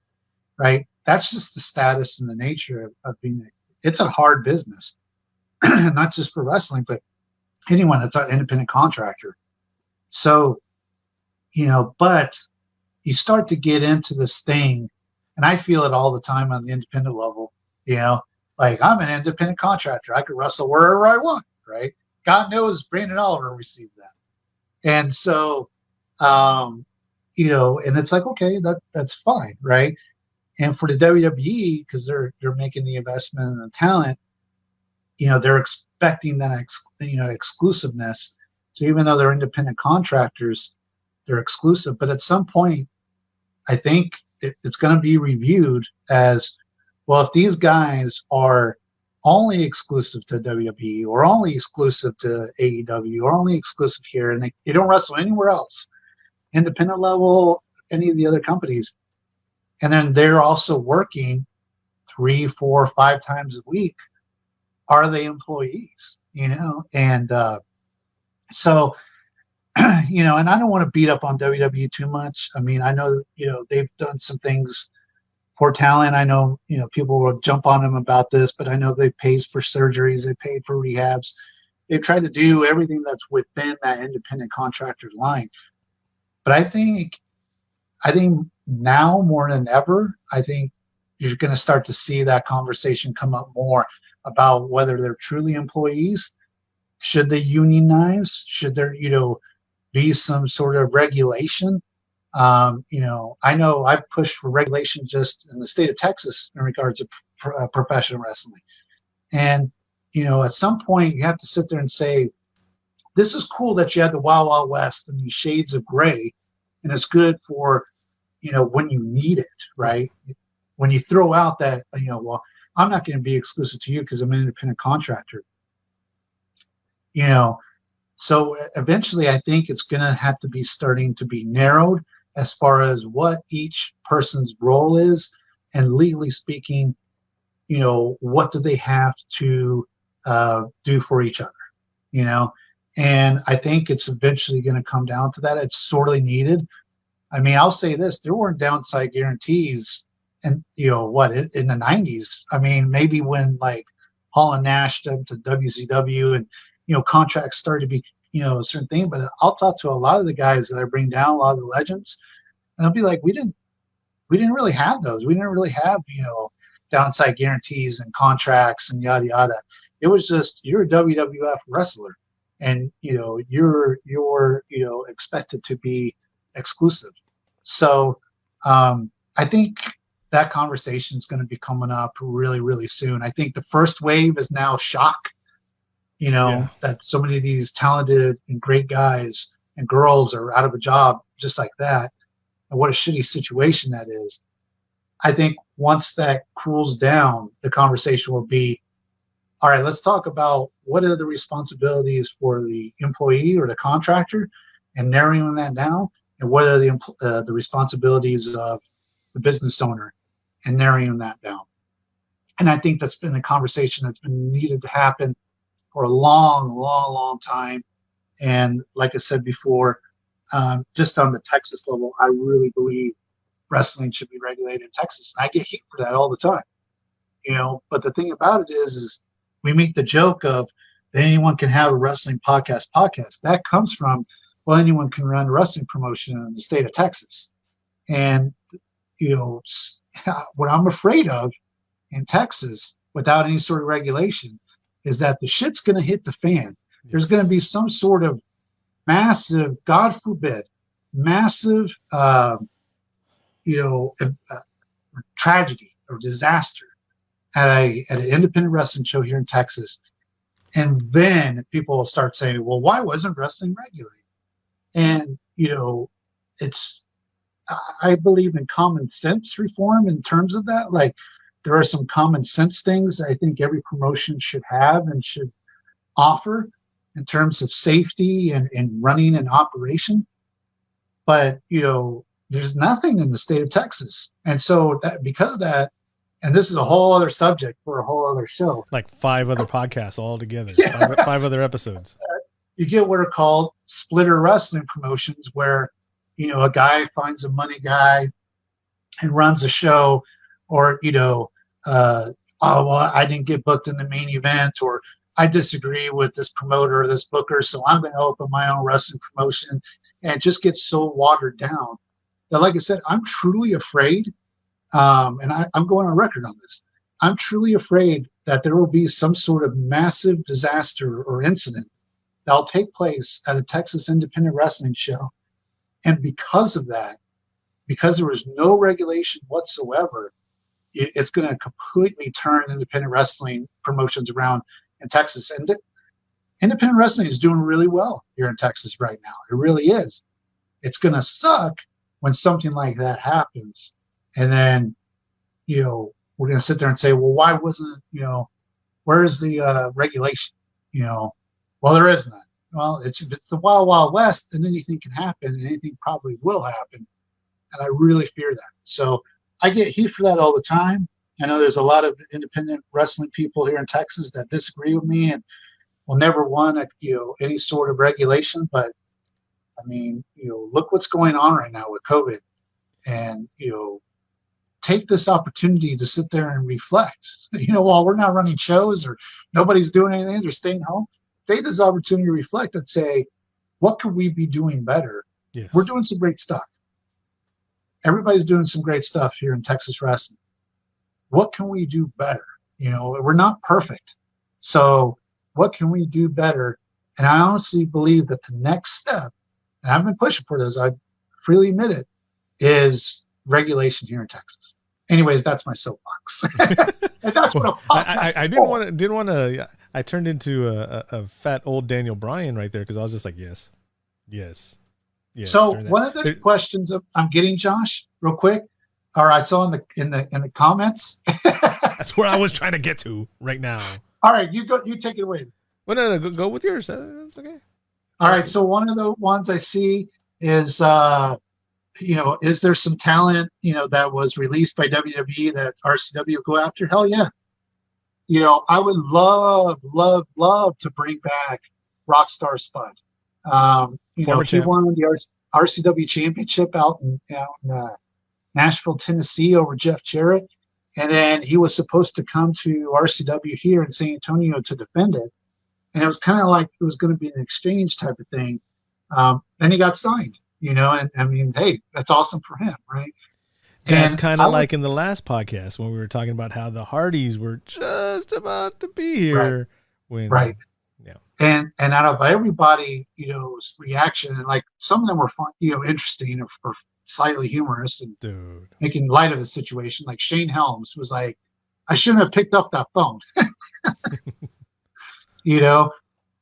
right? That's just the status and the nature of being it's a hard business, not just for wrestling, but anyone that's an independent contractor. So, but you start to get into this thing, and I feel it all the time on the independent level, like I'm an independent contractor. I could wrestle wherever I want, right? God knows Brandon Oliver received that. And so, and it's like, okay, that's fine, right? And for the WWE, because they're making the investment in the talent, they're expecting that exclusiveness. So even though they're independent contractors, they're exclusive. But at some point, I think it's going to be reviewed as, well, if these guys are only exclusive to WWE or only exclusive to AEW or only exclusive here, and they don't wrestle anywhere else, independent level, any of the other companies, and then they're also working 3, 4, 5 times a week, are they employees? And so, and I don't want to beat up on WWE too much. I mean, I know, they've done some things for talent. I know, people will jump on them about this, but I know they paid for surgeries, they paid for rehabs. They've tried to do everything that's within that independent contractor's line. But I think now more than ever, I think you're going to start to see that conversation come up more about whether they're truly employees. Should they unionize? Should there, be some sort of regulation? I know I've pushed for regulation just in the state of Texas in regards to professional wrestling. And, at some point you have to sit there and say, this is cool that you had the Wild Wild West and these shades of gray, and it's good for, when you need it, right? When you throw out that, well, I'm not going to be exclusive to you because I'm an independent contractor. So eventually I think it's going to have to be starting to be narrowed as far as what each person's role is, and legally speaking, what do they have to do for each other, and I think it's eventually going to come down to that. It's sorely needed. I mean, I'll say this, there weren't downside guarantees and in the 90s. I mean, maybe when like Hall and Nash to WCW and contracts started to be a certain thing. But I'll talk to a lot of the guys that I bring down, a lot of the legends, and they'll be like, we didn't really have those. We didn't really have downside guarantees and contracts and yada yada. It was just, you're a WWF wrestler, and you're expected to be exclusive. So I think that conversation is going to be coming up really, really soon. I think the first wave is now shock, that so many of these talented and great guys and girls are out of a job just like that. And what a shitty situation that is. I think once that cools down, the conversation will be, all right, let's talk about what are the responsibilities for the employee or the contractor, and narrowing that down, and what are the responsibilities of the business owner, and narrowing that down. And I think that's been a conversation that's been needed to happen for a long, long, long time. And like I said before, just on the Texas level, I really believe wrestling should be regulated in Texas. And I get heat for that all the time, but the thing about it is we make the joke of that anyone can have a wrestling podcast. That comes from, well, anyone can run a wrestling promotion in the state of Texas. And, what I'm afraid of in Texas without any sort of regulation is that the shit's going to hit the fan. There's going to be some sort of massive, God forbid, massive, tragedy or disaster at an independent wrestling show here in Texas. And then people will start saying, well, why wasn't wrestling regulated? And, I believe in common sense reform in terms of that. Like, there are some common sense things I think every promotion should have and should offer in terms of safety and running an operation. But, there's nothing in the state of Texas. And so that, because of that, and this is a whole other subject for a whole other show. Like 5 other podcasts all together, 5 other episodes. You get what are called splitter wrestling promotions, where, a guy finds a money guy and runs a show, or, oh, well, I didn't get booked in the main event, or I disagree with this promoter or this booker, so I'm going to open my own wrestling promotion. And it just gets so watered down that, like I said, I'm truly afraid, and I'm going on record on this, I'm truly afraid that there will be some sort of massive disaster or incident that will take place at a Texas independent wrestling show. And because of that, because there was no regulation whatsoever, it's going to completely turn independent wrestling promotions around in Texas. And independent wrestling is doing really well here in Texas right now. It really is. It's going to suck when something like that happens. And then, we're going to sit there and say, well, why wasn't, where's the regulation? Well, there is none. Well, it's the wild, wild west, and anything can happen, and anything probably will happen. And I really fear that. So I get heat for that all the time. I know there's a lot of independent wrestling people here in Texas that disagree with me and will never want any sort of regulation. But I mean, look what's going on right now with COVID, and take this opportunity to sit there and reflect. While we're not running shows or nobody's doing anything, they're staying home. Take this opportunity to reflect and say, what could we be doing better? Yes. We're doing some great stuff. Everybody's doing some great stuff here in Texas wrestling. What can we do better? We're not perfect. So what can we do better? And I honestly believe that the next step, and I've been pushing for this, I freely admit it, is regulation here in Texas. Anyways, that's my soapbox. And that's what I didn't want to. I turned into a fat old Daniel Bryan right there because I was just like, yes. So one of the questions I'm getting, Josh, real quick, or I saw in the comments. That's where I was trying to get to right now. All right, you take it away. Well, no, go with yours. That's okay. All right, so one of the ones I see is, is there some talent, that was released by WWE that RCW will go after? Hell yeah. I would love to bring back Rockstar Spud. He won the RCW championship out in Nashville, Tennessee over Jeff Jarrett. And then he was supposed to come to RCW here in San Antonio to defend it. And it was kind of like it was going to be an exchange type of thing. Then he got signed, and I mean, hey, that's awesome for him, right? That's kind of like in the last podcast when we were talking about how the Hardys were just about to be here. Right. Yeah. And out of everybody, reaction, and like some of them were fun, interesting or slightly humorous and making light of the situation. Like Shane Helms was like, I shouldn't have picked up that phone.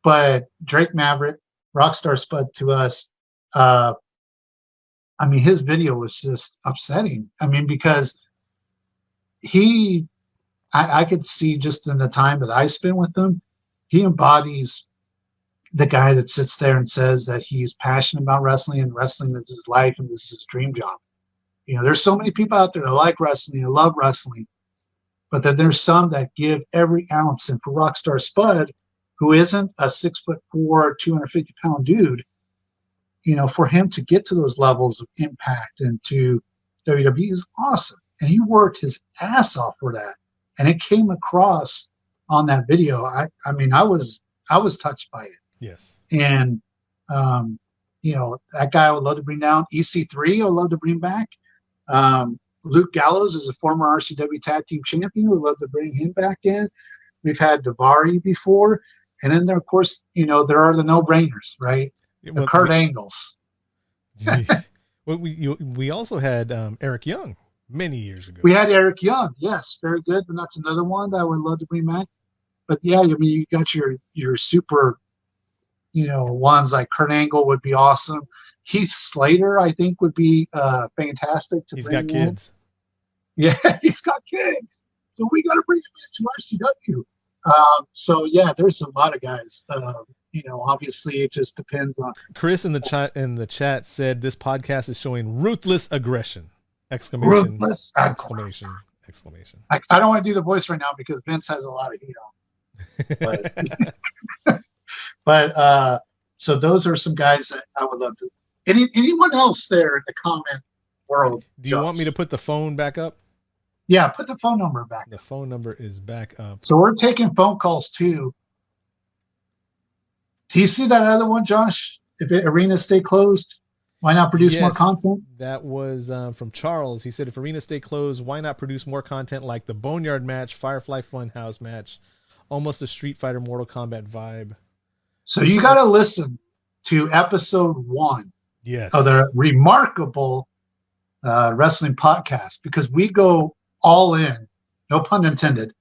But Drake Maverick, Rockstar Spud to us, I mean, his video was just upsetting. I mean, because I could see just in the time that I spent with him, he embodies the guy that sits there and says that he's passionate about wrestling and wrestling is his life and this is his dream job. There's so many people out there that like wrestling and love wrestling, but then there's some that give every ounce. And for Rockstar Spud, who isn't a 6'4", 250-pound dude, for him to get to those levels of impact and to WWE is awesome. And he worked his ass off for that. And it came across on that video. I mean, I was touched by it. Yes. And, that guy I would love to bring down. EC3 I would love to bring back. Luke Gallows is a former RCW Tag Team Champion. We'd love to bring him back in. We've had Davari before. And then there, of course, there are the no-brainers, right? The Kurt Angles. We also had Eric Young many years ago. We had Eric Young, yes, very good. And that's another one that I would love to bring back. But yeah, I mean, you got your super, ones like Kurt Angle would be awesome. Heath Slater, I think, would be fantastic to He's bring got kids. Yeah, he's got kids. So we got to bring him into RCW. So yeah, there's a lot of guys. Obviously it just depends on. Chris in the chat said this podcast is showing ruthless aggression! Exclamation! Ruthless exclamation! Exclamation! I don't want to do the voice right now because Vince has a lot of heat on. But so those are some guys that I would love to. Anyone else there in the comment world? Do you want me to put the phone back up? Yeah, put the phone number back. The phone number is back up. So we're taking phone calls too. Do you see that other one, Josh? If arenas stay closed, why not produce more content? That was from Charles. He said, if arenas stay closed, why not produce more content like the Boneyard match, Firefly Funhouse match, almost a Street Fighter Mortal Kombat vibe? So you got to listen to episode 1 yes. of the ReMARKable wrestling podcast because we go all in, no pun intended,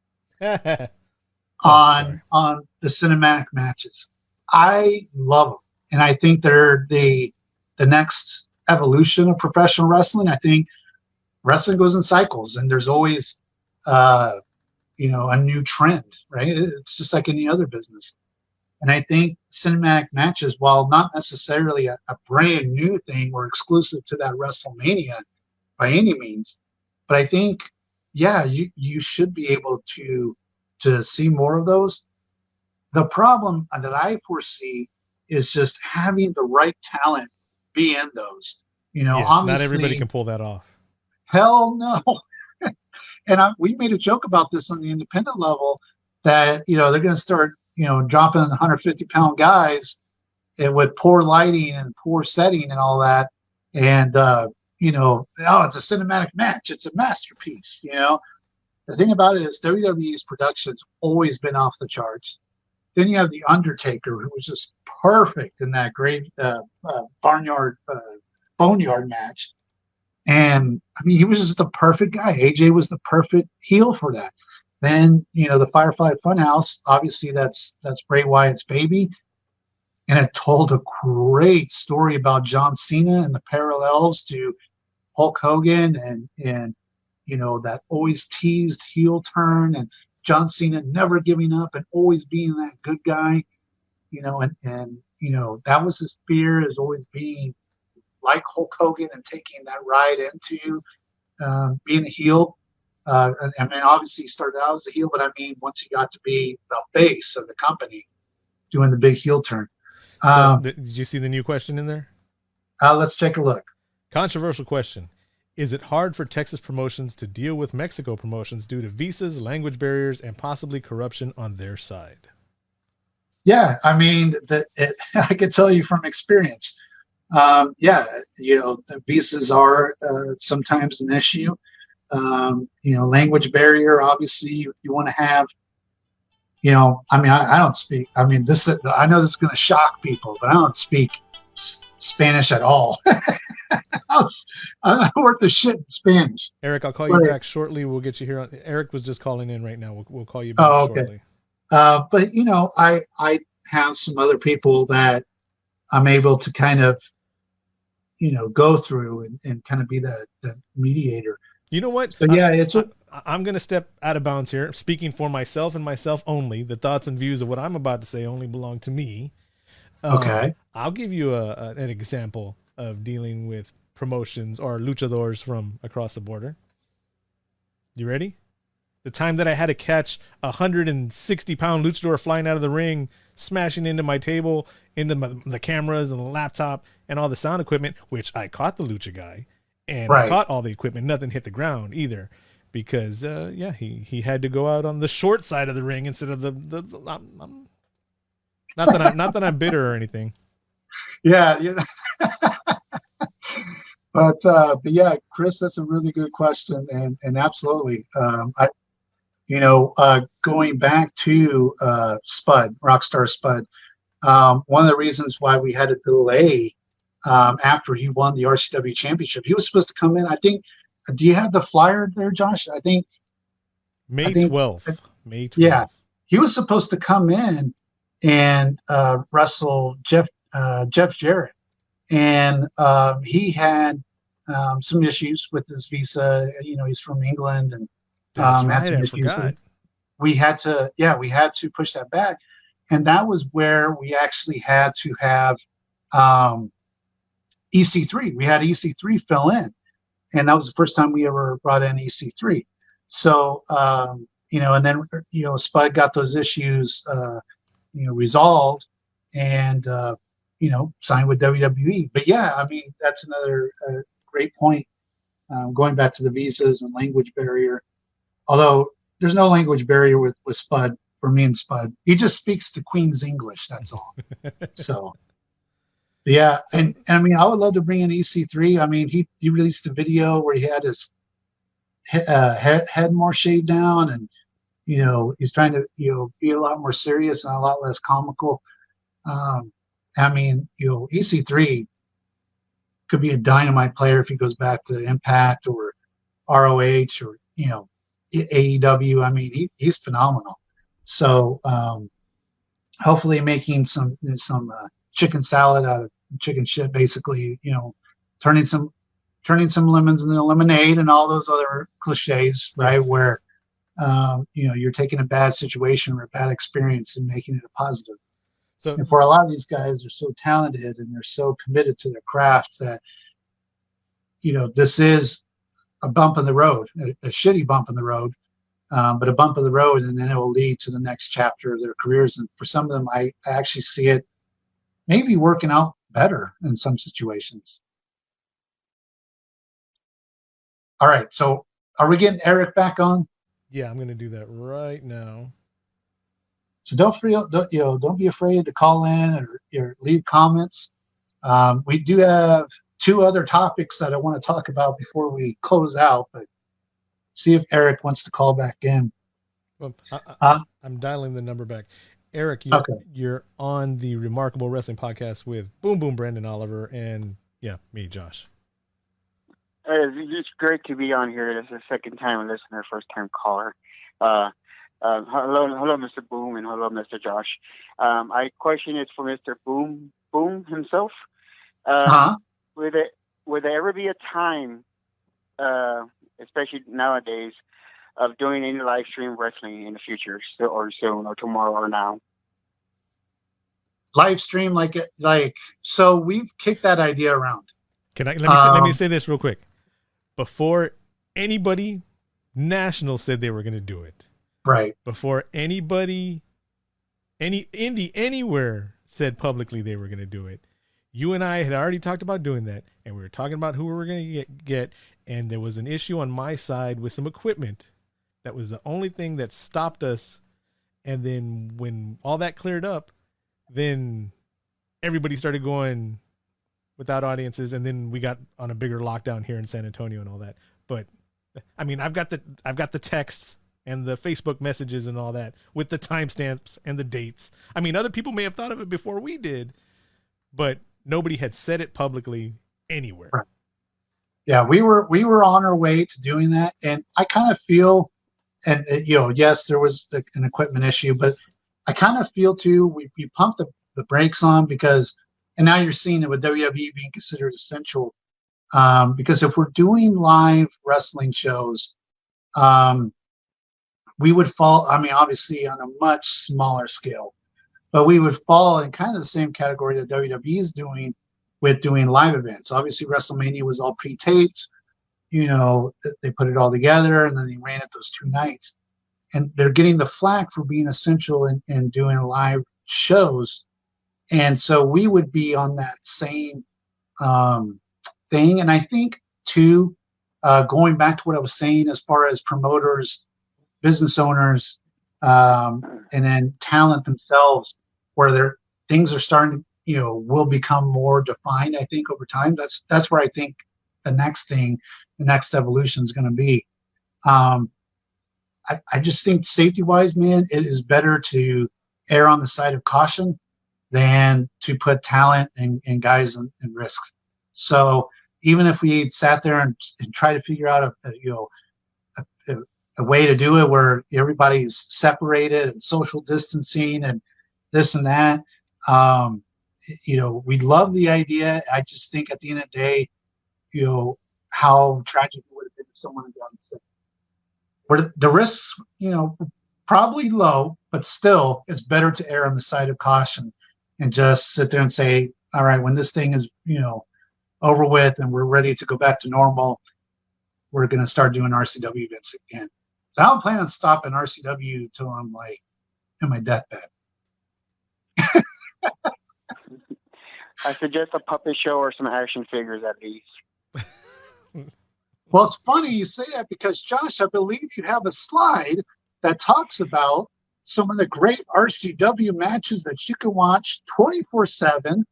on the cinematic matches. I love them, and I think they're the next evolution of professional wrestling. I think wrestling goes in cycles, and there's always a new trend, right? It's just like any other business. And I think cinematic matches, while not necessarily a brand new thing or exclusive to that WrestleMania by any means, but I think, yeah, you should be able to see more of those. The problem that I foresee is just having the right talent be in those. Yes, obviously, not everybody can pull that off. Hell no. And we made a joke about this on the independent level that, they're going to start, dropping 150-pound guys with poor lighting and poor setting and all that. And, oh, it's a cinematic match. It's a masterpiece. The thing about it is WWE's production's always been off the charts. Then you have The Undertaker, who was just perfect in that great boneyard match. And I mean, he was just the perfect guy. AJ was the perfect heel for that. Then, the Firefly Funhouse, obviously that's Bray Wyatt's baby. And it told a great story about John Cena and the parallels to Hulk Hogan and that always teased heel turn, and John Cena never giving up and always being that good guy, and that was his fear, is always being like Hulk Hogan and taking that ride into being a heel. I mean, obviously he started out as a heel, but I mean, once he got to be the face of the company, doing the big heel turn. Did you see the new question in there? Let's take a look. Controversial question. Is it hard for Texas promotions to deal with Mexico promotions due to visas, language barriers, and possibly corruption on their side? Yeah, I mean, I can tell you from experience. The visas are sometimes an issue. Language barrier, obviously you want to have, I mean, I don't speak, I mean, I know this is going to shock people, but I don't speak Spanish at all. I'm not worth a shit in Spanish. Eric, I'll call you back shortly. We'll get you here. Eric was just calling in right now. We'll call you back shortly. But I have some other people that I'm able to kind of, go through and kind of be the mediator. You know what? So yeah, I'm going to step out of bounds here. Speaking for myself and myself only, the thoughts and views of what I'm about to say only belong to me. Okay. I'll give you an example of dealing with promotions or luchadors from across the border. You ready? The time that I had to catch a 160-pound luchador flying out of the ring, smashing into my table, into the cameras and the laptop and all the sound equipment, which I caught the lucha guy, and I caught all the equipment. Nothing hit the ground either, because he had to go out on the short side of the ring instead of the not that I'm bitter or anything. Yeah. But yeah, Chris, that's a really good question, and absolutely. Going back to Spud, Rockstar Spud, one of the reasons why we had to delay after he won the RCW championship, he was supposed to come in. I think. Do you have the flyer there, Josh? I think May 12th. May 12th. Yeah, he was supposed to come in and wrestle Jeff Jarrett, and he had some issues with his visa. He's from England, and had some issues. We had to push that back, and that was where we actually had to have EC3. We had EC3 fill in, and that was the first time we ever brought in EC3. So and then Spud got those issues resolved, and signed with WWE. But yeah, I mean, that's another great point. Going back to the visas and language barrier, although there's no language barrier with Spud for me and Spud. He just speaks the Queen's English. That's all. So yeah, and I mean, I would love to bring in EC3. I mean, he released a video where he had his head more shaved down, and he's trying to be a lot more serious and a lot less comical. I mean, EC3 could be a dynamite player if he goes back to Impact or ROH or AEW. I mean, he's phenomenal. So hopefully making some chicken salad out of chicken shit, basically, turning some lemons into lemonade and all those other cliches, right? Yes. Where you're taking a bad situation or a bad experience and making it a positive. So, and for a lot of these guys, they're so talented and they're so committed to their craft that, this is a bump in the road, a shitty bump in the road, but a bump in the road, and then it will lead to the next chapter of their careers. And for some of them, I actually see it maybe working out better in some situations. All right, so are we getting Eric back on? Yeah, I'm going to do that right now. So don't be afraid to call in or leave comments. We do have 2 other topics that I want to talk about before we close out, but see if Eric wants to call back in. Well, I'm dialing the number back. Eric, you're on the ReMARKable Wrestling Podcast with Boom Boom Brandon Oliver and me, Josh. It's great to be on here. This is a second-time listener, first-time caller. Hello, Mr. Boom, and hello, Mr. Josh. My question is for Mr. Boom himself. Would there ever be a time, especially nowadays, of doing any live stream wrestling in the future, or soon, or tomorrow, or now? Live stream so we've kicked that idea around. Let me say this real quick. Before anybody national said they were going to do it, right? Before anybody, any indie anywhere said publicly they were going to do it, you and I had already talked about doing that, and we were talking about who we were going to get, and there was an issue on my side with some equipment. That was the only thing that stopped us. And then when all that cleared up, then everybody started going without audiences, and then we got on a bigger lockdown here in San Antonio and all that. But I mean, I've got the texts and the Facebook messages and all that with the timestamps and the dates. I mean, other people may have thought of it before we did, but nobody had said it publicly anywhere. Right. Yeah, we were on our way to doing that, and I kind of feel, and yes, there was an equipment issue, but I kind of feel too we pumped the brakes on because, and now you're seeing it with WWE being considered essential, because if we're doing live wrestling shows, we would fall. I mean, obviously on a much smaller scale, but we would fall in kind of the same category that WWE is doing with doing live events. Obviously, WrestleMania was all pre-taped. They put it all together, and then they ran it those 2 nights. And they're getting the flack for being essential in doing live shows. And so we would be on that same thing. And I think, too, going back to what I was saying as far as promoters, business owners, and then talent themselves, where their things are starting, will become more defined, I think, over time. That's where I think the next evolution is going to be. I just think safety-wise, man, it is better to err on the side of caution than to put talent and guys in risks. So even if we sat there and try to figure out a way to do it where everybody's separated and social distancing and this and that, we love the idea. I just think at the end of the day, how tragic it would have been if someone had gotten sick. Where the risks, probably low, but still, it's better to err on the side of caution and just sit there and say, all right, when this thing is, over with and we're ready to go back to normal, we're going to start doing RCW events again. So I don't plan on stopping RCW until I'm like in my deathbed. I suggest a puppet show or some action figures at least. Well, it's funny you say that because, Josh, I believe you have a slide that talks about some of the great RCW matches that you can watch 24/7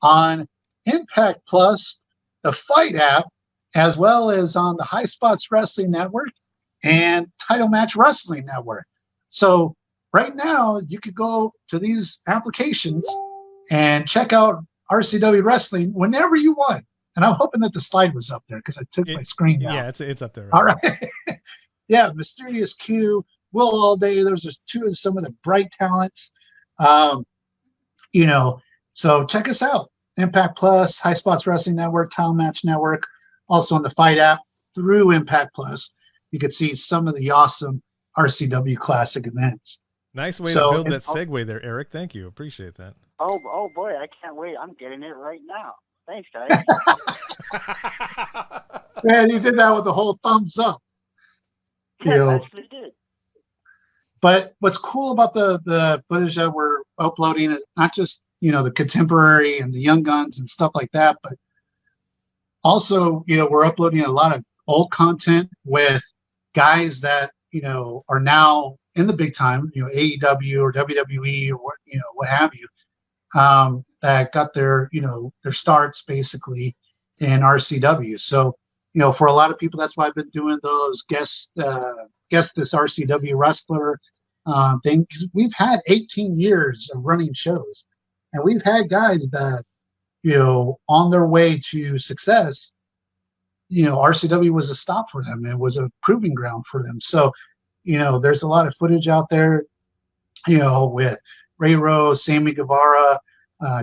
on Impact Plus, the Fight app, as well as on the High Spots Wrestling Network and Title Match Wrestling Network. So right now, you could go to these applications and check out RCW Wrestling whenever you want. And I'm hoping that the slide was up there because I took my screen down. Yeah, it's up there. All right. Yeah, Mysterious Q, Will All Day. Those are two of some of the bright talents. Um, you know, so check us out. Impact Plus, High Spots Wrestling Network, Tile Match Network, also on the Fight app through Impact Plus. You could see some of the awesome RCW Classic events. Nice way to build that segue there, Eric. Thank you. Appreciate that. Oh boy, I can't wait. I'm getting it right now. Thanks, guys. Man, you did that with the whole thumbs up. Yeah, I actually did. But what's cool about the footage that we're uploading is not just, the contemporary and the young guns and stuff like that, but also, we're uploading a lot of old content with guys that, are now in the big time, AEW or WWE or what have you, that got their starts basically in RCW. So, for a lot of people, that's why I've been doing those guest this RCW wrestler thing, because we've had 18 years of running shows, and we've had guys that, on their way to success, RCW was a stop for them. It was a proving ground for them. So, there's a lot of footage out there, with Ray Rose, Sammy Guevara,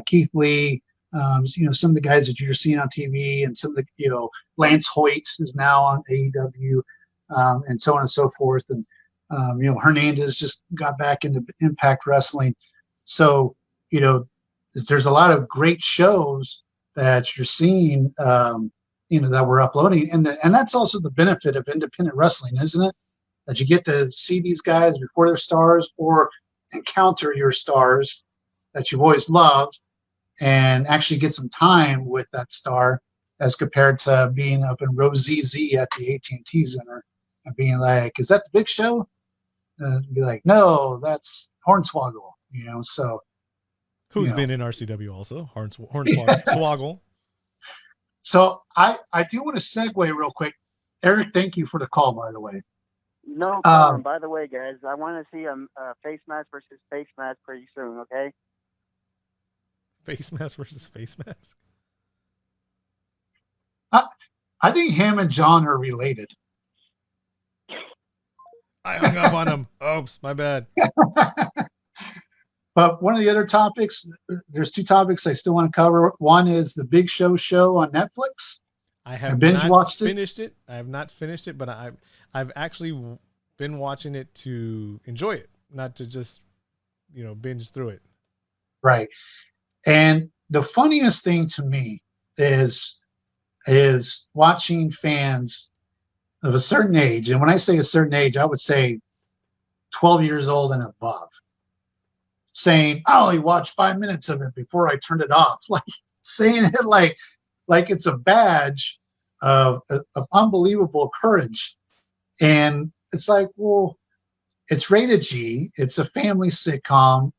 Keith Lee, some of the guys that you're seeing on TV, and some of the, Lance Hoyt is now on AEW, and so on and so forth. And, Hernandez just got back into Impact Wrestling. So, there's a lot of great shows that you're seeing, that we're uploading. And that's also the benefit of independent wrestling, isn't it? That you get to see these guys before they're stars, or encounter your stars that you've always loved, and actually get some time with that star, as compared to being up in Row ZZ at the AT&T Center and being like, is that the Big Show? Be like, no, that's Hornswoggle, so. Who's been in RCW also? Hornswoggle. So I do want to segue real quick. Eric, thank you for the call, by the way. No problem. By the way, guys, I want to see a face mask versus face mask pretty soon, okay? Face mask versus face mask? I think him and John are related. I hung up on him. Oops, my bad. But one of the other topics, there's two topics I still want to cover. One is the Big Show on Netflix. I have not finished it. I have not finished it, but I've actually been watching it to enjoy it, not to just, binge through it. Right. And the funniest thing to me is watching fans of a certain age. And when I say a certain age, I would say 12 years old and above, saying, I only watched 5 minutes of it before I turned it off. Like, saying it like it's a badge of unbelievable courage. And it's like, well, it's rated G. It's a family sitcom.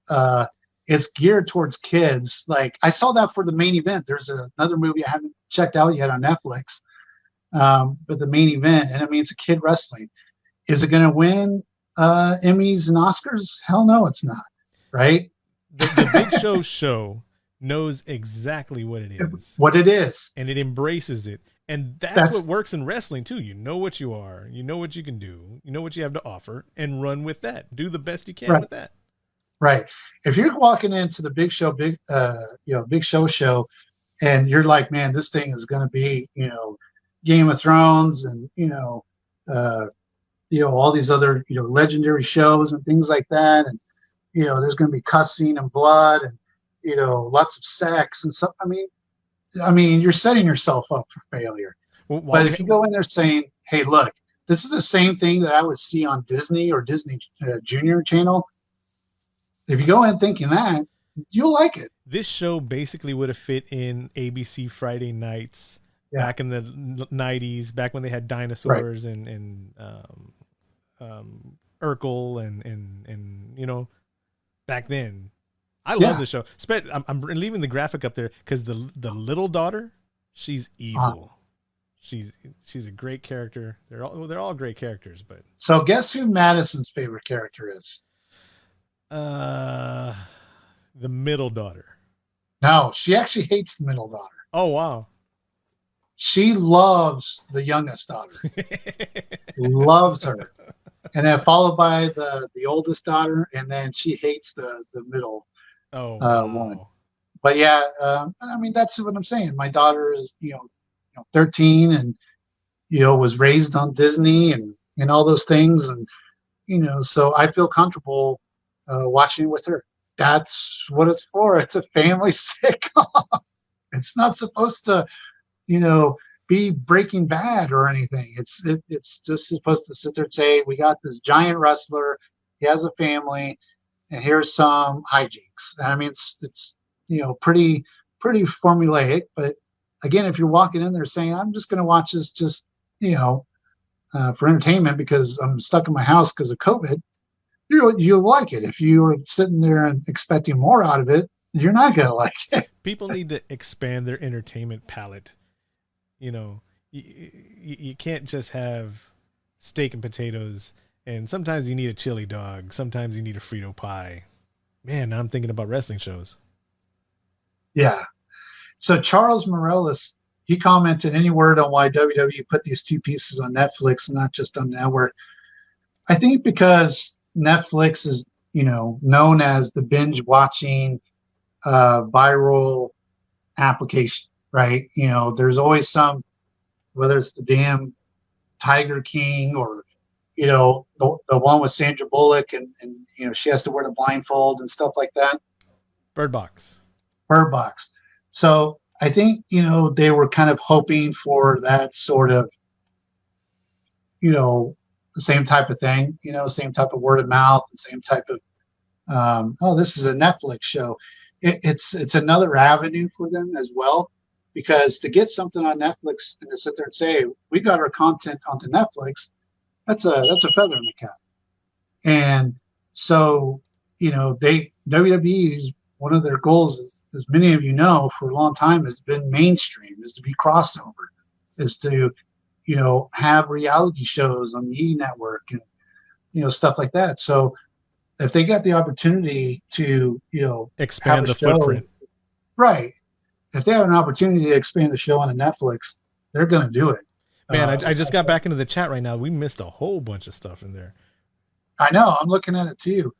It's geared towards kids. Like, I saw that for the main event. There's another movie I haven't checked out yet on Netflix. But the main event, and I mean, it's a kid wrestling. Is it going to win Emmys and Oscars? Hell no, it's not. Right? The Big Show knows exactly what it is. What it is. And it embraces it. And that's what works in wrestling too. You know what you are. You know what you can do. You know what you have to offer, and run with that. Do the best you can with that. Right. If you're walking into the Big Show, and you're like, man, this thing is going to be, Game of Thrones, and all these other legendary shows and things like that, and there's going to be cussing and blood, and lots of sex and stuff. I mean, you're setting yourself up for failure. Well, but if you go in there saying, hey, look, this is the same thing that I would see on Disney or Disney Junior channel. If you go in thinking that, you'll like it. This show basically would have fit in ABC Friday nights back in the 90s, back when they had dinosaurs and Urkel and back then. I love the show. I'm leaving the graphic up there because the little daughter, she's evil. She's a great character. They're all great characters, but. So guess who Madison's favorite character is? The middle daughter. No, she actually hates the middle daughter. Oh wow. she loves the youngest daughter, loves her, and then followed by the oldest daughter, and then she hates the middle one. But yeah, I mean, that's what I'm saying. My daughter is 13 and was raised on Disney and all those things, and so I feel comfortable watching with her. That's what it's for. It's a family sitcom. It's not supposed to be Breaking Bad or anything. It's just supposed to sit there and say, we got this giant wrestler, he has a family, and here's some hijinks. I mean, it's pretty formulaic. But again, if you're walking in there saying, I'm just going to watch this just for entertainment because I'm stuck in my house because of COVID, you'll like it. If you're sitting there and expecting more out of it, you're not going to like it. People need to expand their entertainment palette. You can't just have steak and potatoes, and sometimes you need a chili dog. Sometimes you need a Frito pie. Man, now I'm thinking about wrestling shows. Yeah. So Charles Morales, he commented, any word on why WWE put these two pieces on Netflix and not just on network? I think because Netflix is, known as the binge watching viral application, right? There's always some, whether it's the damn Tiger King or, the one with Sandra Bullock and she has to wear the blindfold and stuff like that. Bird Box. So I think, they were kind of hoping for that sort of, the same type of thing, same type of word of mouth, and same type of, this is a Netflix show. It's another avenue for them as well, because to get something on Netflix and to sit there and say, we got our content onto Netflix, that's a feather in the cap. And so, WWE's one of their goals is, as many of you know, for a long time has been mainstream, is to be crossover, is to, have reality shows on the E! Network and, stuff like that. So if they get the opportunity to, expand the footprint, right? If they have an opportunity to expand the show on Netflix, they're going to do it. Man, I just got back into the chat right now. We missed a whole bunch of stuff in there. I know. I'm looking at it too.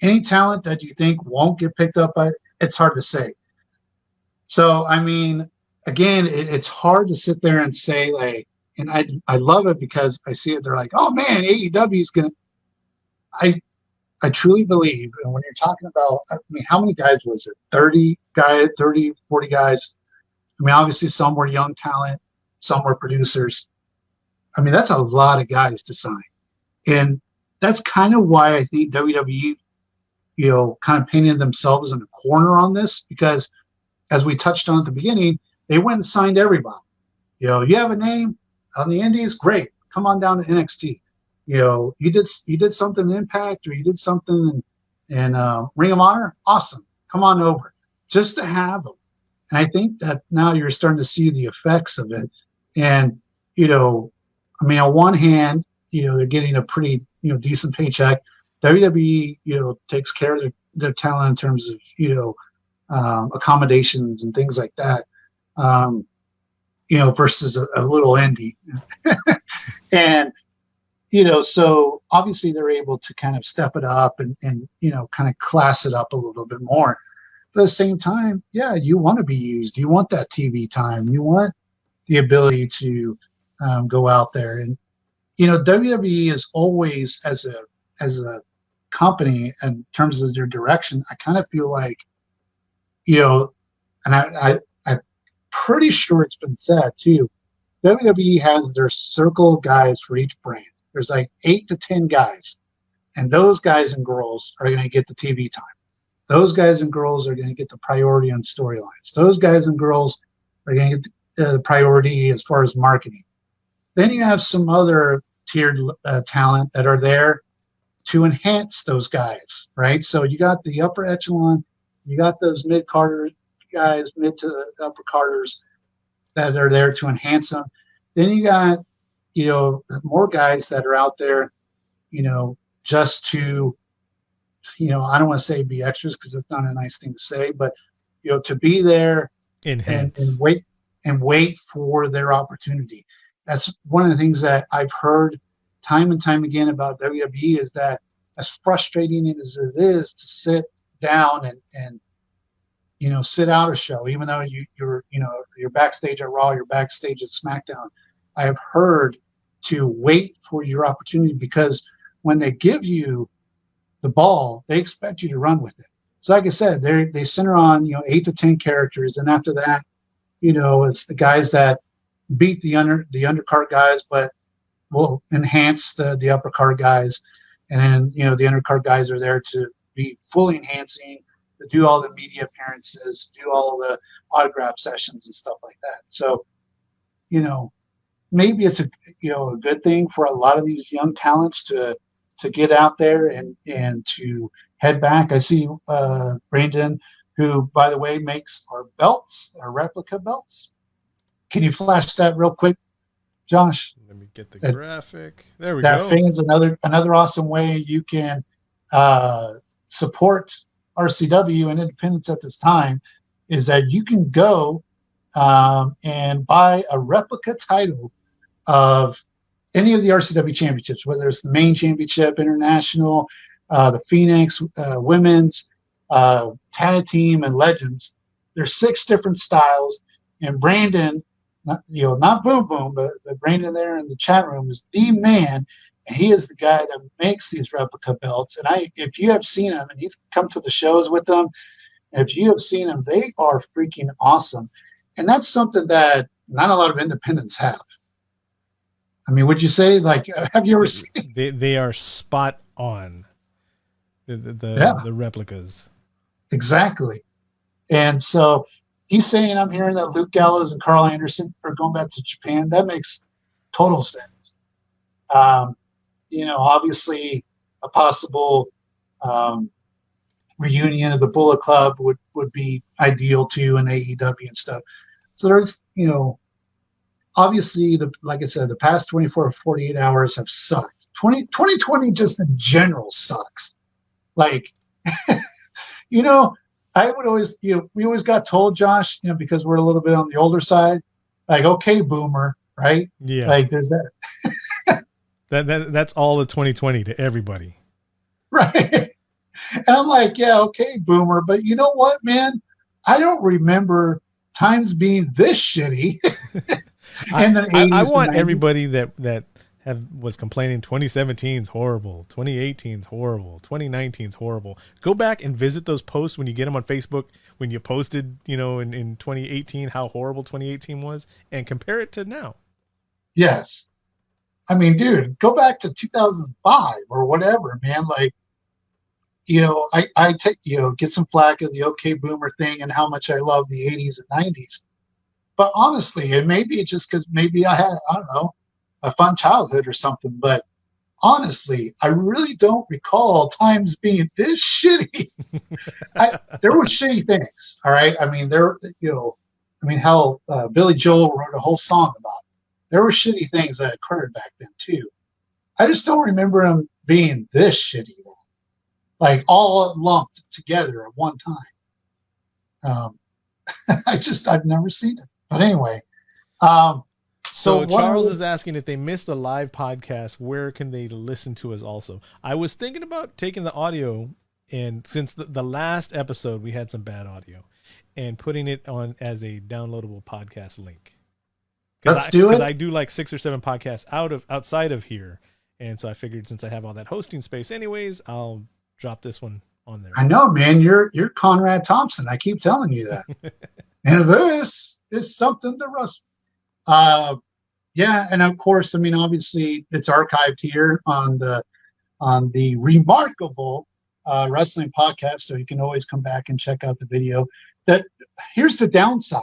Any talent that you think won't get picked up by, it's hard to say. So, I mean, again, it's hard to sit there and say, like, and I love it because I see it. They're like, oh man, AEW is going to, I truly believe, and when you're talking about, I mean, how many guys was it? 30, 40 guys. I mean, obviously some were young talent, some were producers. I mean, that's a lot of guys to sign. And that's kind of why I think WWE, kind of painted themselves in a corner on this, because as we touched on at the beginning, they went and signed everybody. You have a name on the Indies, great. Come on down to NXT. You did something in Impact, or you did something in Ring of Honor, awesome. Come on over, just to have them. And I think that now you're starting to see the effects of it. And I mean, on one hand, they're getting a pretty decent paycheck. WWE takes care of their talent in terms of accommodations and things like that. Versus a little indie. And so obviously they're able to kind of step it up and kind of class it up a little bit more. But at the same time, yeah, you want to be used. You want that TV time. You want the ability to go out there. And, WWE is always, as a company, in terms of their direction, I kind of feel like, and I'm pretty sure it's been said too, WWE has their circle of guys for each brand. There's like 8 to 10 guys, and those guys and girls are going to get the TV time. Those guys and girls are going to get the priority on storylines. Those guys and girls are going to get the priority as far as marketing. Then you have some other tiered talent that are there to enhance those guys, right? So you got the upper echelon, you got those mid-carder guys, mid to the upper carders that are there to enhance them. Then you got, more guys that are out there, just to, I don't want to say be extras because it's not a nice thing to say, but, to be there and and wait for their opportunity. That's one of the things that I've heard time and time again about WWE, is that as frustrating as it is to sit down and sit out a show, even though you're backstage at Raw, you're backstage at SmackDown. I have heard to wait for your opportunity, because when they give you the ball, they expect you to run with it. So like I said, they center on 8 to 10 characters, and after that, it's the guys that beat the undercard guys, but will enhance the uppercard guys, and then the undercard guys are there to be fully enhancing, to do all the media appearances, do all the autograph sessions and stuff like that. So, maybe it's a good thing for a lot of these young talents to get out there and to head back. I see Brandon, who, by the way, makes our belts, our replica belts. Can you flash that real quick, Josh? Let me get the graphic. There we go. That fan's another awesome way you can support RCW and independence at this time, is that you can go and buy a replica title of any of the RCW championships, whether it's the main championship, international, the Phoenix, women's, tag team, and legends. There's 6 different styles, and Brandon, not Boom Boom, but Brandon there in the chat room is the man, and he is the guy that makes these replica belts. And if you have seen him, and he's come to the shows with them, if you have seen them, they are freaking awesome. And that's something that not a lot of independents have. I mean, would you say, have you ever seen? They are spot on. The replicas. Exactly. And so he's saying, I'm hearing that Luke Gallows and Carl Anderson are going back to Japan. That makes total sense. Obviously a possible reunion of the Bullet Club would be ideal too, in AEW and stuff. So there's, obviously, like I said, the past 24 or 48 hours have sucked. 2020 just in general sucks. I would always, we always got told, Josh, because we're a little bit on the older side, okay, boomer, right? Yeah. There's that. That's all of 2020 to everybody. Right. And I'm like, yeah, okay, boomer. But you know what, man? I don't remember times being this shitty. I want everybody that was complaining 2017 is horrible, 2018 is horrible, 2019 is horrible. Go back and visit those posts when you get them on Facebook, when you posted, in 2018, how horrible 2018 was, and compare it to now. Yes. I mean, dude, go back to 2005 or whatever, man. I take, get some flack of the okay boomer thing and how much I love the 80s and 90s. But honestly, and maybe it's just because maybe I had, I don't know, a fun childhood or something. But honestly, I really don't recall times being this shitty. There were shitty things, all right? I mean, hell, Billy Joel wrote a whole song about it. There were shitty things that occurred back then, too. I just don't remember them being this shitty, all lumped together at one time. I've never seen it. But anyway. So Charles is asking, if they missed the live podcast, where can they listen to us also? I was thinking about taking the audio, and since the last episode, we had some bad audio, and putting it on as a downloadable podcast link. Let's do it. Because I do 6 or 7 podcasts outside of here. And so I figured, since I have all that hosting space anyways, I'll drop this one on there. I know, man. You're Conrad Thompson. I keep telling you that. And this is something to Russ. Yeah, and of course, I mean, obviously, it's archived here on the ReMARKable wrestling podcast, so you can always come back and check out the video. Here's the downside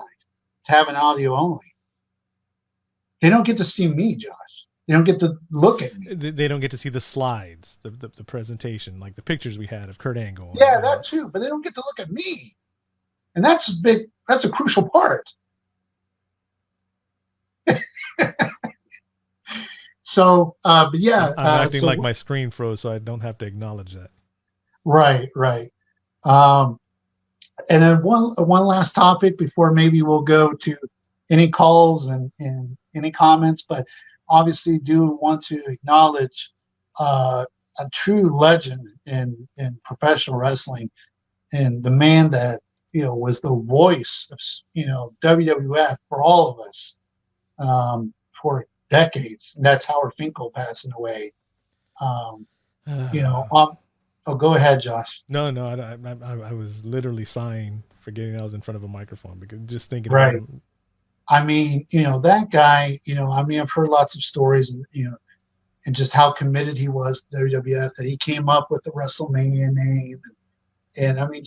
to having audio only. They don't get to see me, Josh. They don't get to look at me. They don't get to see the slides, the presentation, like the pictures we had of Kurt Angle. Yeah, that too. But they don't get to look at me, and that's big. That's a crucial part. So, but yeah, I'm acting like my screen froze, so I don't have to acknowledge that. Right. And then one last topic before maybe we'll go to any calls and any comments, but obviously do want to acknowledge a true legend in professional wrestling, and the man that was the voice of WWF for all of us for decades. And that's Howard Finkel passing away. Oh, go ahead, Josh. No, I was literally sighing, forgetting I was in front of a microphone because just thinking Right. about him. I mean, that guy, I've heard lots of stories, and just how committed he was to WWF, that he came up with the WrestleMania name. And I mean,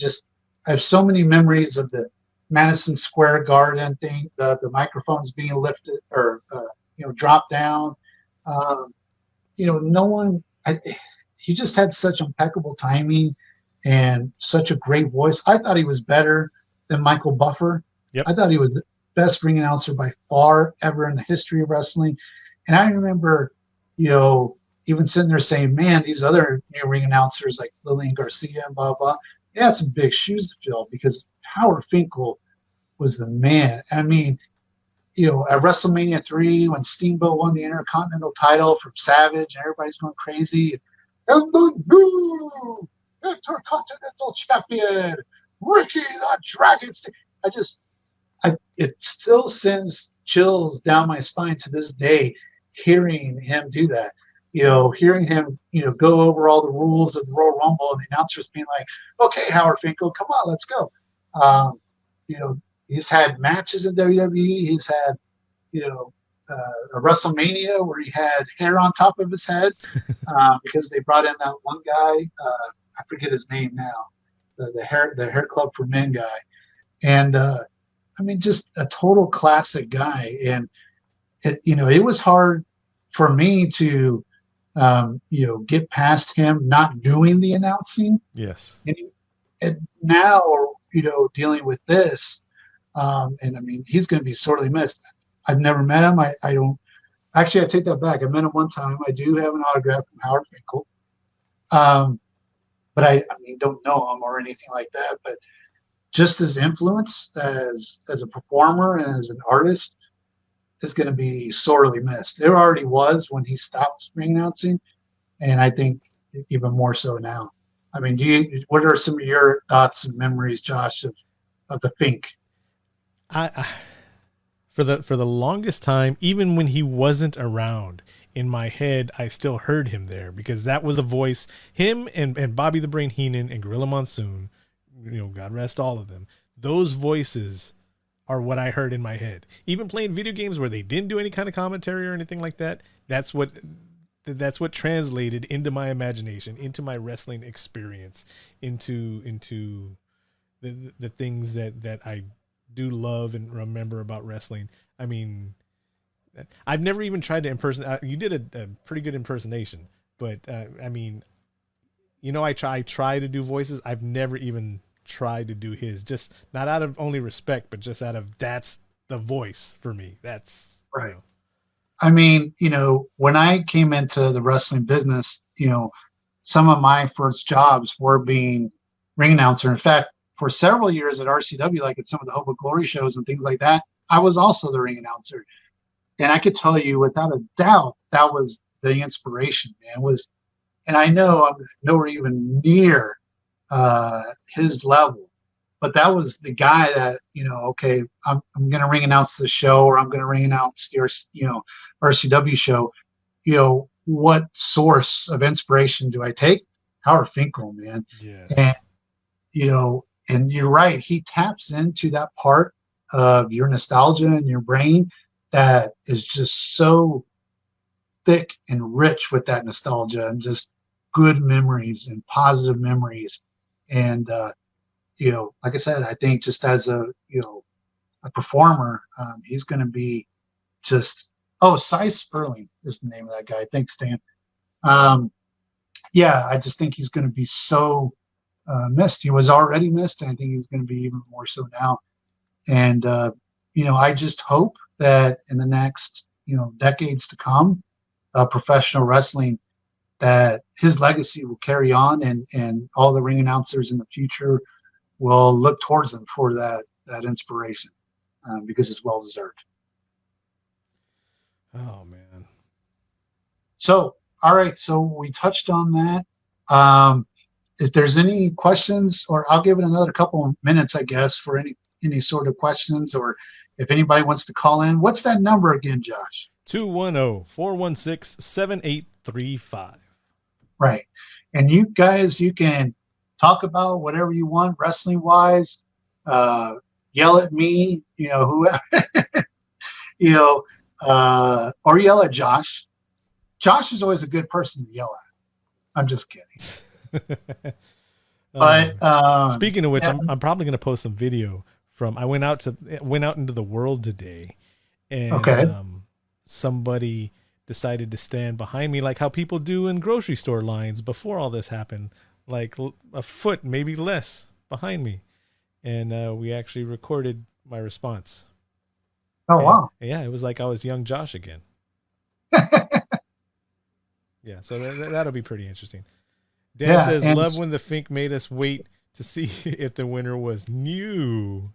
I have so many memories of the Madison Square Garden thing, the microphones being lifted or, dropped down. He just had such impeccable timing and such a great voice. I thought he was better than Michael Buffer. Yep. I thought he was the best ring announcer by far ever in the history of wrestling. And I remember, even sitting there saying, man, these other new ring announcers like Lillian Garcia and blah, blah, they had some big shoes to fill, because Howard Finkel was the man. I mean, at WrestleMania 3, when Steamboat won the Intercontinental title from Savage, and everybody's going crazy, and the new Intercontinental Champion, Ricky the Dragon. It still sends chills down my spine to this day, hearing him do that. Hearing him, go over all the rules of the Royal Rumble, and the announcers being like, okay, Howard Finkel, come on, let's go. He's had matches in WWE. He's had, a WrestleMania where he had hair on top of his head because they brought in that one guy. I forget his name now, the hair club for men guy. And, I mean, just a total classic guy. And, it was hard for me to, get past him not doing the announcing. Yes. And now, dealing with this, and I mean, he's going to be sorely missed. I've never met him. I don't. Actually, I take that back. I met him one time. I do have an autograph from Howard Finkel. But I don't know him or anything like that. But just his influence as a performer and as an artist is going to be sorely missed. There already was when he stopped ring announcing, and I think even more so now. I mean, what are some of your thoughts and memories, Josh, of the Fink? For the longest time, even when he wasn't around, in my head, I still heard him there, because that was the voice. Him and Bobby the Brain Heenan and Gorilla Monsoon, God rest all of them. Those voices are what I heard in my head. Even playing video games where they didn't do any kind of commentary or anything like that, that's what translated into my imagination, into my wrestling experience, into the things that I do love and remember about wrestling. I mean, I've never even tried to impersonate. You did a pretty good impersonation, but I mean, I try to do voices. I've never even tried to do his, just not out of only respect, but just out of, that's the voice for me. That's right. I mean, when I came into the wrestling business, some of my first jobs were being ring announcer. In fact, for several years at RCW, like at some of the Hope of Glory shows and things like that, I was also the ring announcer. And I could tell you without a doubt, that was the inspiration, man. And I know I'm nowhere even near his level, but that was the guy that, okay, I'm going to ring announce the show, or I'm going to ring announce the, RCW show. What source of inspiration do I take? Howard Finkel, man. Yes. And, and you're right. He taps into that part of your nostalgia and your brain that is just so thick and rich with that nostalgia and just good memories and positive memories. And, like I said, I think just as a performer, he's going to be just, Cy Sperling is the name of that guy. Thanks, Dan. I just think he's going to be so missed. He was already missed, and I think he's going to be even more so now. And, I just hope that in the next, decades to come, professional wrestling, that his legacy will carry on, and all the ring announcers in the future will look towards him for that inspiration, because it's well deserved. Oh man. So, all right. So we touched on that. If there's any questions, or I'll give it another couple of minutes, I guess, for any sort of questions, or if anybody wants to call in. What's that number again, Josh? 210-416-7835. Right. And you guys, you can talk about whatever you want, wrestling wise, yell at me, whoever, or yell at Josh. Josh is always a good person to yell at. I'm just kidding. But speaking of which, yeah. I'm probably going to post some video from, I went out into the world today, and somebody decided to stand behind me like how people do in grocery store lines before all this happened, like a foot, maybe less, behind me. And we actually recorded my response. Oh, wow. Yeah, it was like I was young Josh again. Yeah, so that'll be pretty interesting. Dan says, love when the Fink made us wait to see if the winner was new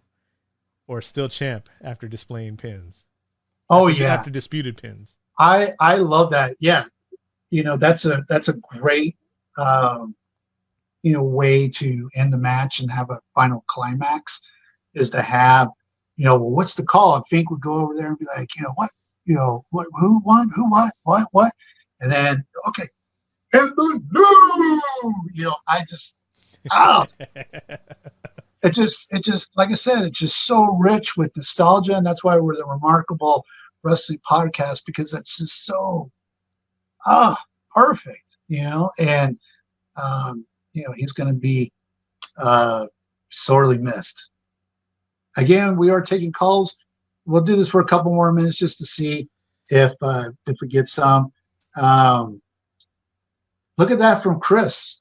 or still champ after displaying pins. After disputed pins. I love that. Yeah. That's a great, way to end the match and have a final climax, is to have, well, what's the call? And Fink would go over there and be like, what, who won, who, what? And then, okay. And the new, I just, it just, like I said, it's just so rich with nostalgia. And that's why we're the ReMARKable Wrestling Podcast, because it's just so, perfect, and, he's going to be, sorely missed. Again, we are taking calls. We'll do this for a couple more minutes just to see if we get some. Look at that from Chris.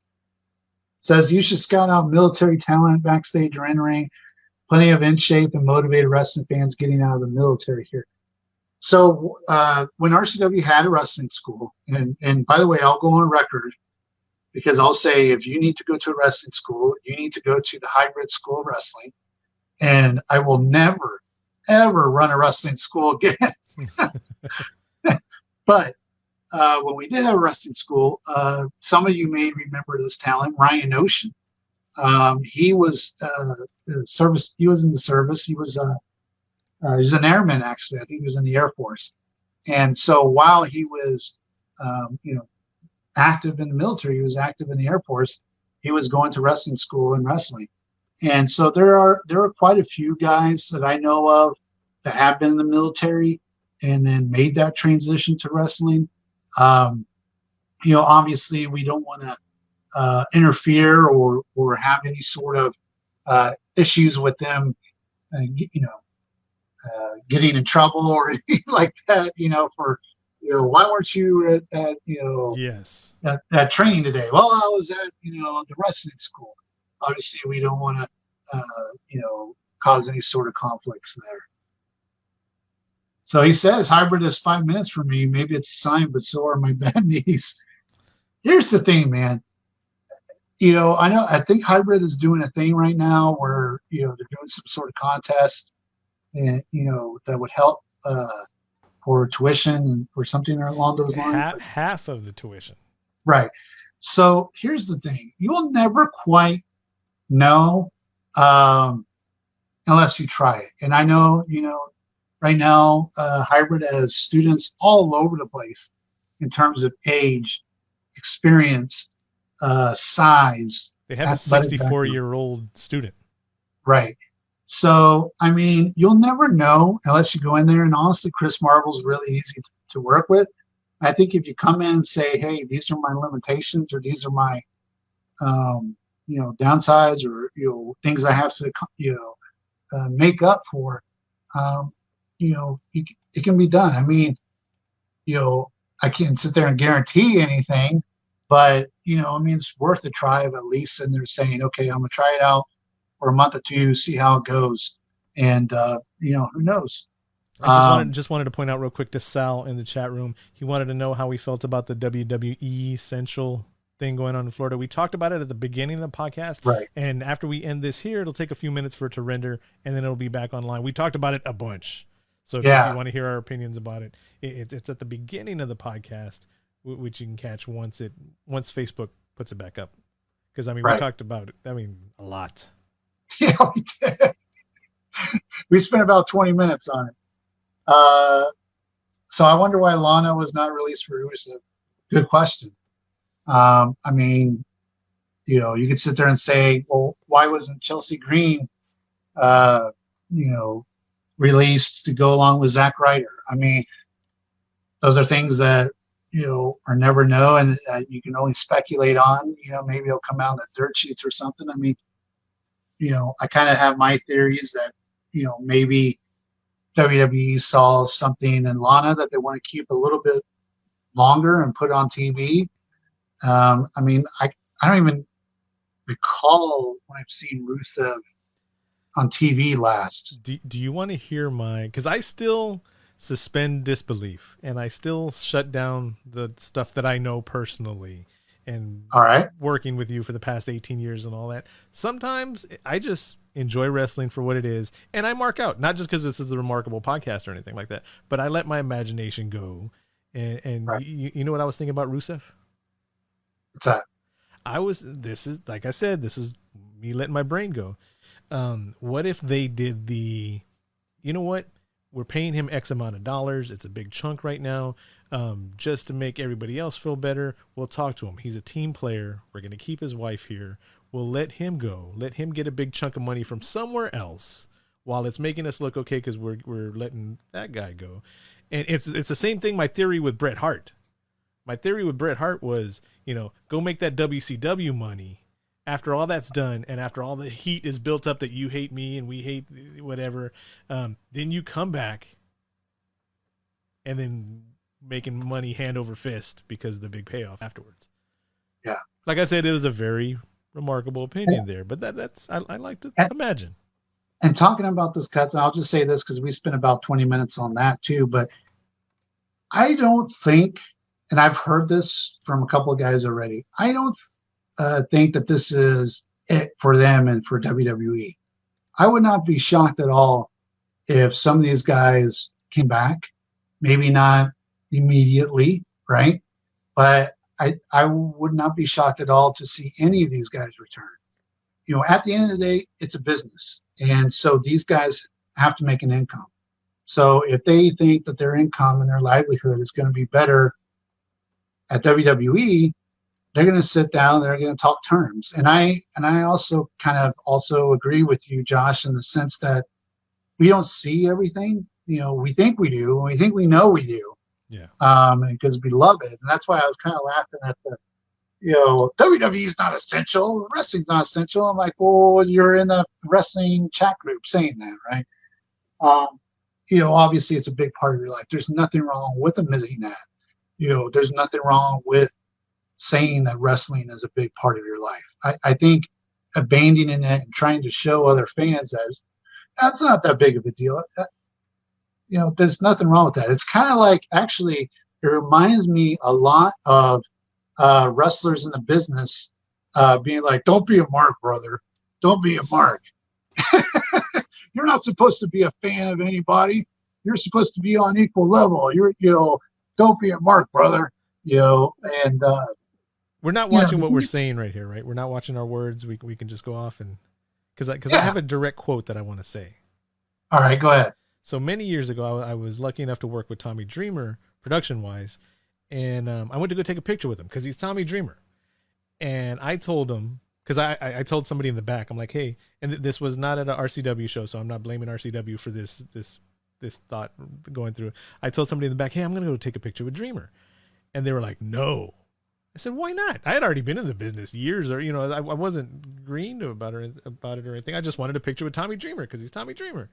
Says you should scout out military talent backstage or in-ring. Plenty of in-shape and motivated wrestling fans getting out of the military here. So when RCW had a wrestling school, and by the way, I'll go on record, because I'll say, if you need to go to a wrestling school, you need to go to the Hybrid School of Wrestling. And I will never, ever run a wrestling school again. But when we did have a wrestling school, some of you may remember this talent, Ryan Ocean. He was service. He was in the service. He was an airman, actually. I think he was in the Air Force. And so while he was, active in the military, he was active in the Air Force. He was going to wrestling school and wrestling. And so there are quite a few guys that I know of that have been in the military and then made that transition to wrestling. Obviously we don't want to interfere or have any sort of issues with them, getting in trouble or anything like that, for, why weren't you at yes, at training today? Well, I was at, the wrestling school. Obviously we don't want to, cause any sort of conflicts there. So he says, hybrid is 5 minutes for me. Maybe it's a sign, but so are my bad knees. Here's the thing, man. I think hybrid is doing a thing right now where, they're doing some sort of contest and, that would help for tuition or something along those lines. Half of the tuition. Right. So here's the thing. You'll never quite know unless you try it. And I know, right now, hybrid has students all over the place in terms of age, experience, size. They have a 64-year-old student. Right. So, you'll never know unless you go in there. And honestly, Chris Marvel's really easy to work with. I think if you come in and say, hey, these are my limitations, or these are my, downsides, or, things I have to, make up for, it can be done. I can't sit there and guarantee anything, but, it's worth a try at least. And they're saying, okay, I'm going to try it out for a month or two, see how it goes. And, who knows? I just wanted to point out real quick to Sal in the chat room. He wanted to know how we felt about the WWEssentials thing going on in Florida. We talked about it at the beginning of the podcast. Right. And after we end this here, it'll take a few minutes for it to render, and then it'll be back online. We talked about it a bunch. So if you want to hear our opinions about it, it's at the beginning of the podcast, which you can catch once Facebook puts it back up. Because we talked about it. A lot. Yeah, we did. We spent about 20 minutes on it. So I wonder why Lana was not released for Rusev. Good question. You could sit there and say, well, why wasn't Chelsea Green, released to go along with Zack Ryder? Those are things that, are never known, and you can only speculate on. Maybe it'll come out in the dirt sheets or something. I kind of have my theories that, maybe WWE saw something in Lana that they want to keep a little bit longer and put on TV. I don't even recall when I've seen Rusev on TV last. Do you want to hear because I still suspend disbelief and I still shut down the stuff that I know personally and all right, working with you for the past 18 years and all that. Sometimes I just enjoy wrestling for what it is, and I mark out, not just because this is the ReMARKable podcast or anything like that, but I let my imagination go. And right. you know what I was thinking about Rusev? What's that? This is like I said, this is me letting my brain go. What if they did we're paying him X amount of dollars. It's a big chunk right now. Just to make everybody else feel better, we'll talk to him. He's a team player. We're going to keep his wife here. We'll let him go. Let him get a big chunk of money from somewhere else while it's making us look okay because we're letting that guy go. And it's the same thing. My theory with Bret Hart. My theory with Bret Hart was, go make that WCW money. After all that's done, and after all the heat is built up that you hate me and we hate whatever, then you come back and then making money hand over fist because of the big payoff afterwards. Yeah. Like I said, it was a very remarkable opinion there, but that's I like to imagine. And talking about those cuts, I'll just say this because we spent about 20 minutes on that too, but I don't think, and I've heard this from a couple of guys already, I don't think that this is it for them and for WWE. I would not be shocked at all if some of these guys came back, maybe not immediately, right? But I would not be shocked at all to see any of these guys return. At the end of the day, it's a business. And so these guys have to make an income. So if they think that their income and their livelihood is going to be better at WWE, they're going to sit down, they're going to talk terms. And I also kind of also agree with you, Josh, in the sense that we don't see everything. We think we do, and we think we know we do. Yeah. Because we love it. And that's why I was kind of laughing at the, WWE is not essential. Wrestling's not essential. I'm like, well, you're in the wrestling chat group saying that, right? Obviously it's a big part of your life. There's nothing wrong with admitting that. There's nothing wrong with saying that wrestling is a big part of your life. I think abandoning it and trying to show other fans that's not that big of a deal. There's nothing wrong with that. It's kind of like, actually, it reminds me a lot of wrestlers in the business being like, don't be a mark, brother. Don't be a mark. You're not supposed to be a fan of anybody. You're supposed to be on equal level. Don't be a mark, brother. And we're not watching what we're saying right here, right? We're not watching our words. We can just go off and because I have a direct quote that I want to say. All right, go ahead. So many years ago, I was lucky enough to work with Tommy Dreamer production wise. And I went to go take a picture with him because he's Tommy Dreamer. And I told him, because I told somebody in the back, I'm like, hey, and this was not at an RCW show, so I'm not blaming RCW for this thought going through. I told somebody in the back, hey, I'm going to go take a picture with Dreamer. And they were like, no. I said, why not? I had already been in the business years, or, I wasn't green about it or anything. I just wanted a picture with Tommy Dreamer because he's Tommy Dreamer.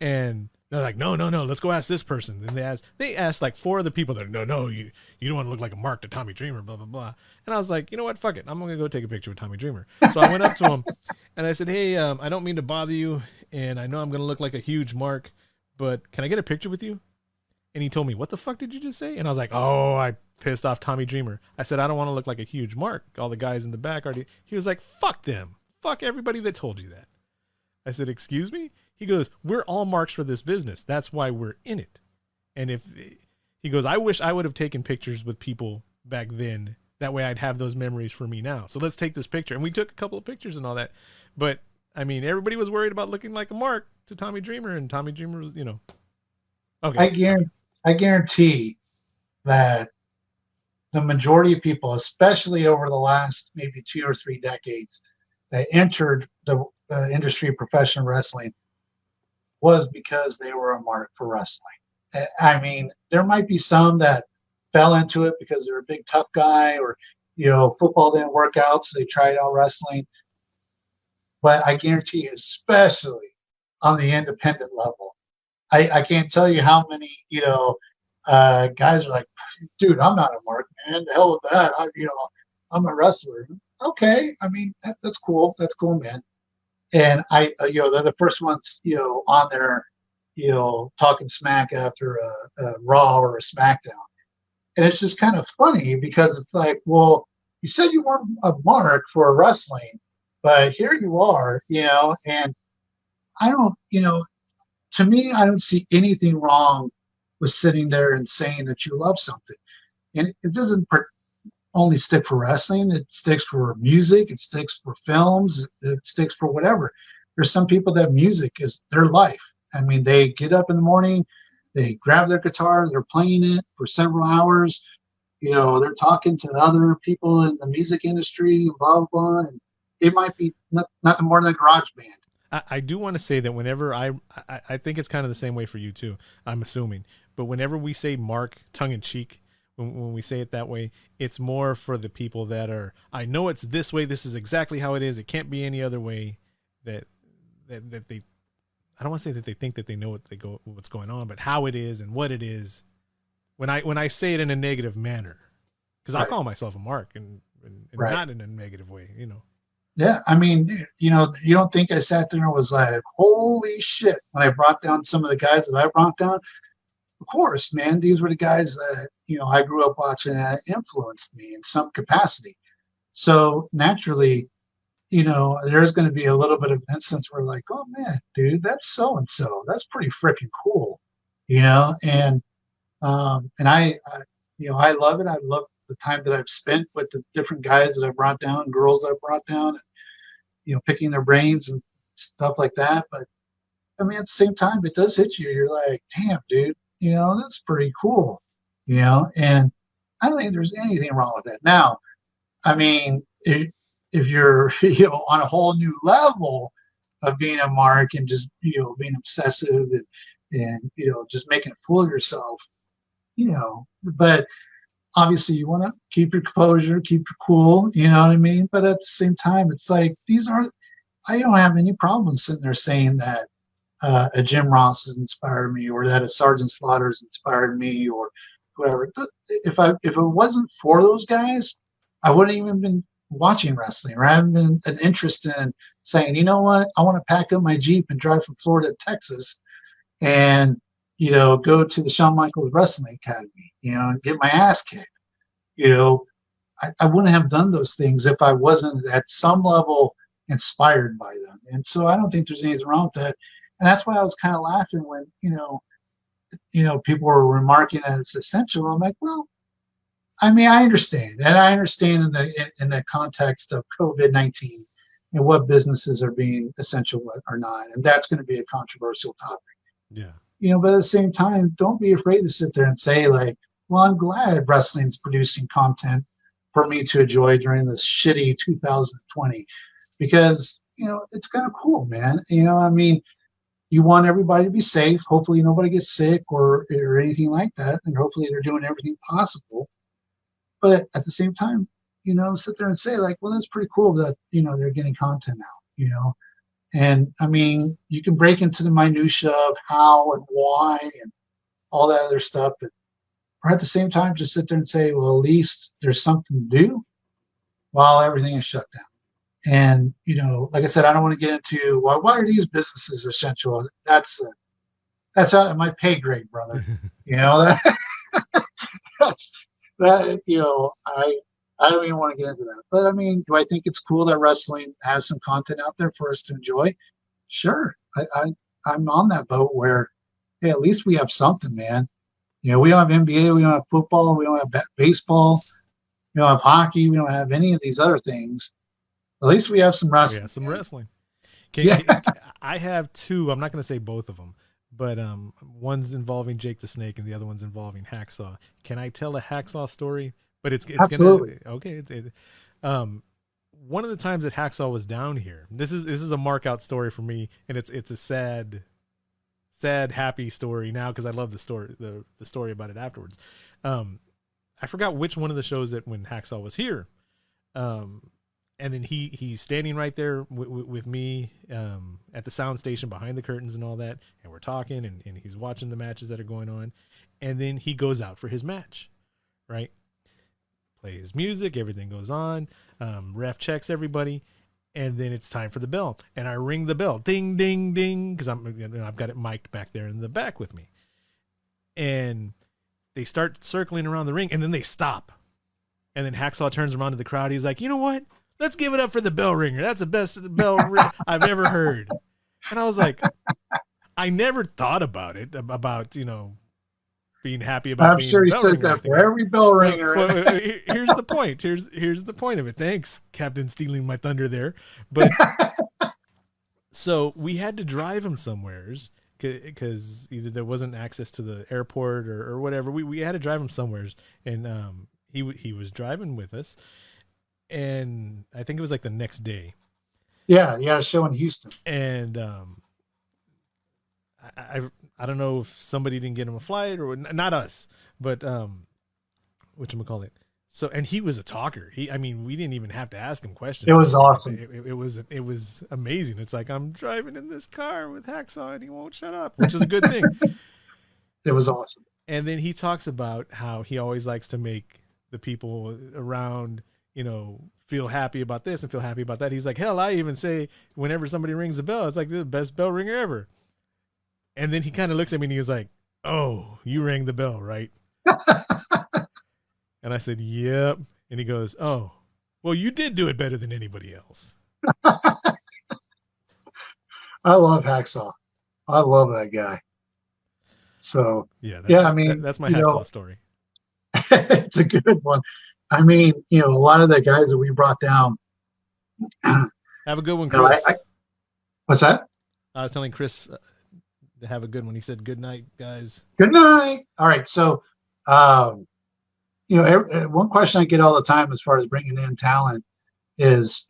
And they're like, no, let's go ask this person. And they asked like 4 other people that, no, you don't want to look like a mark to Tommy Dreamer, blah, blah, blah. And I was like, you know what? Fuck it. I'm going to go take a picture with Tommy Dreamer. So I went up to him and I said, hey, I don't mean to bother you. And I know I'm going to look like a huge mark, but can I get a picture with you? And he told me, what the fuck did you just say? And I was like, oh, I pissed off Tommy Dreamer. I said, I don't want to look like a huge mark. All the guys in the back already. He was like, fuck them. Fuck everybody that told you that. I said, excuse me? He goes, we're all marks for this business. That's why we're in it. And if he goes, I wish I would have taken pictures with people back then. That way I'd have those memories for me now. So let's take this picture. And we took a couple of pictures and all that. But I mean, everybody was worried about looking like a mark to Tommy Dreamer, and Tommy Dreamer was, you know. Okay. I guarantee that the majority of people, especially over the last maybe 2 or 3 decades, that entered the industry of professional wrestling was because they were a mark for wrestling. I mean, there might be some that fell into it because they're a big tough guy, or, you know, football didn't work out, so they tried out wrestling. But I guarantee, especially on the independent level, I can't tell you how many, you know, guys are like, dude, I'm not a mark, man. The hell with that. I'm a wrestler. Okay. I mean, that's cool. That's cool, man. And you know, they're the first ones, you know, on there, you know, talking smack after a Raw or a SmackDown. And it's just kind of funny because it's like, well, you said you weren't a mark for wrestling, but here you are, you know, and I don't, you know, to me, I don't see anything wrong with sitting there and saying that you love something. And it doesn't only stick for wrestling. It sticks for music. It sticks for films. It sticks for whatever. There's some people that music is their life. I mean, they get up in the morning, they grab their guitar, they're playing it for several hours. You know, they're talking to other people in the music industry, blah, blah, and it might be nothing more than a garage band. I do want to say that whenever I think it's kind of the same way for you too, I'm assuming, but whenever we say mark tongue in cheek, when we say it that way, it's more for the people that are, I know it's this way. This is exactly how it is. It can't be any other way. That they, I don't want to say that they think that they know what's going on, but how it is and what it is. When I say it in a negative manner, because I call myself a mark and not in a negative way, you know. Yeah, I mean, you know, you don't think I sat there and was like, holy shit, when I brought down some of the guys that I brought down. Of course, man, these were the guys that, you know, I grew up watching that influenced me in some capacity. So naturally, you know, there's going to be a little bit of instance where like, oh man, dude, that's so-and-so. That's pretty freaking cool, you know? And I, you know, I love it. I love the time that I've spent with the different guys that I brought down, girls I brought down, you know, picking their brains and stuff like that. But I mean, at the same time, it does hit you. You're like, damn, dude, you know, that's pretty cool, you know? And I don't think there's anything wrong with that. Now, I mean, if you're, you know, on a whole new level of being a mark and just, you know, being obsessive and you know, just making a fool of yourself, you know, but obviously you want to keep your composure, keep your cool, you know what I mean? But at the same time, it's like, I don't have any problems sitting there saying that a Jim Ross has inspired me, or that a Sergeant Slaughter has inspired me, or whoever. If it wasn't for those guys, I wouldn't even been watching wrestling, or I haven't been an interest in saying, you know what, I want to pack up my Jeep and drive from Florida to Texas and, you know, go to the Shawn Michaels Wrestling Academy, you know, and get my ass kicked. You know, I wouldn't have done those things if I wasn't at some level inspired by them. And so I don't think there's anything wrong with that. And that's why I was kind of laughing when, you know, people were remarking that it's essential. I'm like, well, I mean, I understand, and I understand in the context of COVID-19 and what businesses are being essential or not, and that's going to be a controversial topic. Yeah. You know, but at the same time, don't be afraid to sit there and say like, well, I'm glad wrestling's producing content for me to enjoy during this shitty 2020, because, you know, it's kind of cool, man. You know, I mean, you want everybody to be safe. Hopefully nobody gets sick or anything like that. And hopefully they're doing everything possible. But at the same time, you know, sit there and say like, well, that's pretty cool that, you know, they're getting content out, you know. And I mean, you can break into the minutia of how and why and all that other stuff, but or at the same time, just sit there and say, well, at least there's something to do while everything is shut down. And, you know, like I said, I don't want to get into why are these businesses essential? That's out of my pay grade, brother. You know, that, you know, I don't even want to get into that. But I mean, do I think it's cool that wrestling has some content out there for us to enjoy? Sure. I'm on that boat where, hey, at least we have something, man. You know, we don't have NBA, we don't have football, we don't have baseball, we don't have hockey, we don't have any of these other things. At least we have some wrestling. Yeah, some wrestling. I have two. I'm not going to say both of them, but one's involving Jake the Snake and the other one's involving Hacksaw. Can I tell a Hacksaw story? But it's absolutely gonna, okay. One of the times that Hacksaw was down here, this is a mark out story for me, and it's a sad, happy story now because I love the story the story about it afterwards. I forgot which one of the shows that when Hacksaw was here. And then he's standing right there with me at the sound station behind the curtains and all that. And we're talking and he's watching the matches that are going on. And then he goes out for his match, right? Play his music. Everything goes on. Ref checks everybody. And then it's time for the bell. And I ring the bell. Ding, ding, ding. Because I've got it mic'd back there in the back with me. And they start circling around the ring. And then they stop. And then Hacksaw turns around to the crowd. He's like, you know what? Let's give it up for the bell ringer. That's the best bell I've ever heard. And I was like, I never thought about it, about, being happy about I'm being sure a he bell says ringer. that for every bell ringer. Well, here's the point. Here's the point of it. Thanks, Captain, stealing my thunder there. But so we had to drive him somewheres because either there wasn't access to the airport or whatever. We had to drive him somewheres, and he was driving with us. And I think it was like the next day. Yeah, a show in Houston. And I don't know if somebody didn't get him a flight or not us, but whatchamacallit. So, and he was a talker. We didn't even have to ask him questions. It was awesome. It was amazing. It's like, I'm driving in this car with Hacksaw and he won't shut up, which is a good thing. It was awesome. And then he talks about how he always likes to make the people around, feel happy about this and feel happy about that. He's like, hell, I even say whenever somebody rings a bell, it's like the best bell ringer ever. And then he kind of looks at me and he was like, oh, you rang the bell, right? And I said, yep. And he goes, oh, well, you did do it better than anybody else. I love Hacksaw. I love that guy. So, that's my Hacksaw story. It's a good one. A lot of the guys that we brought down. Have a good one, Chris. What's that? I was telling Chris to have a good one. He said, good night, guys. Good night. All right. So, one question I get all the time as far as bringing in talent is,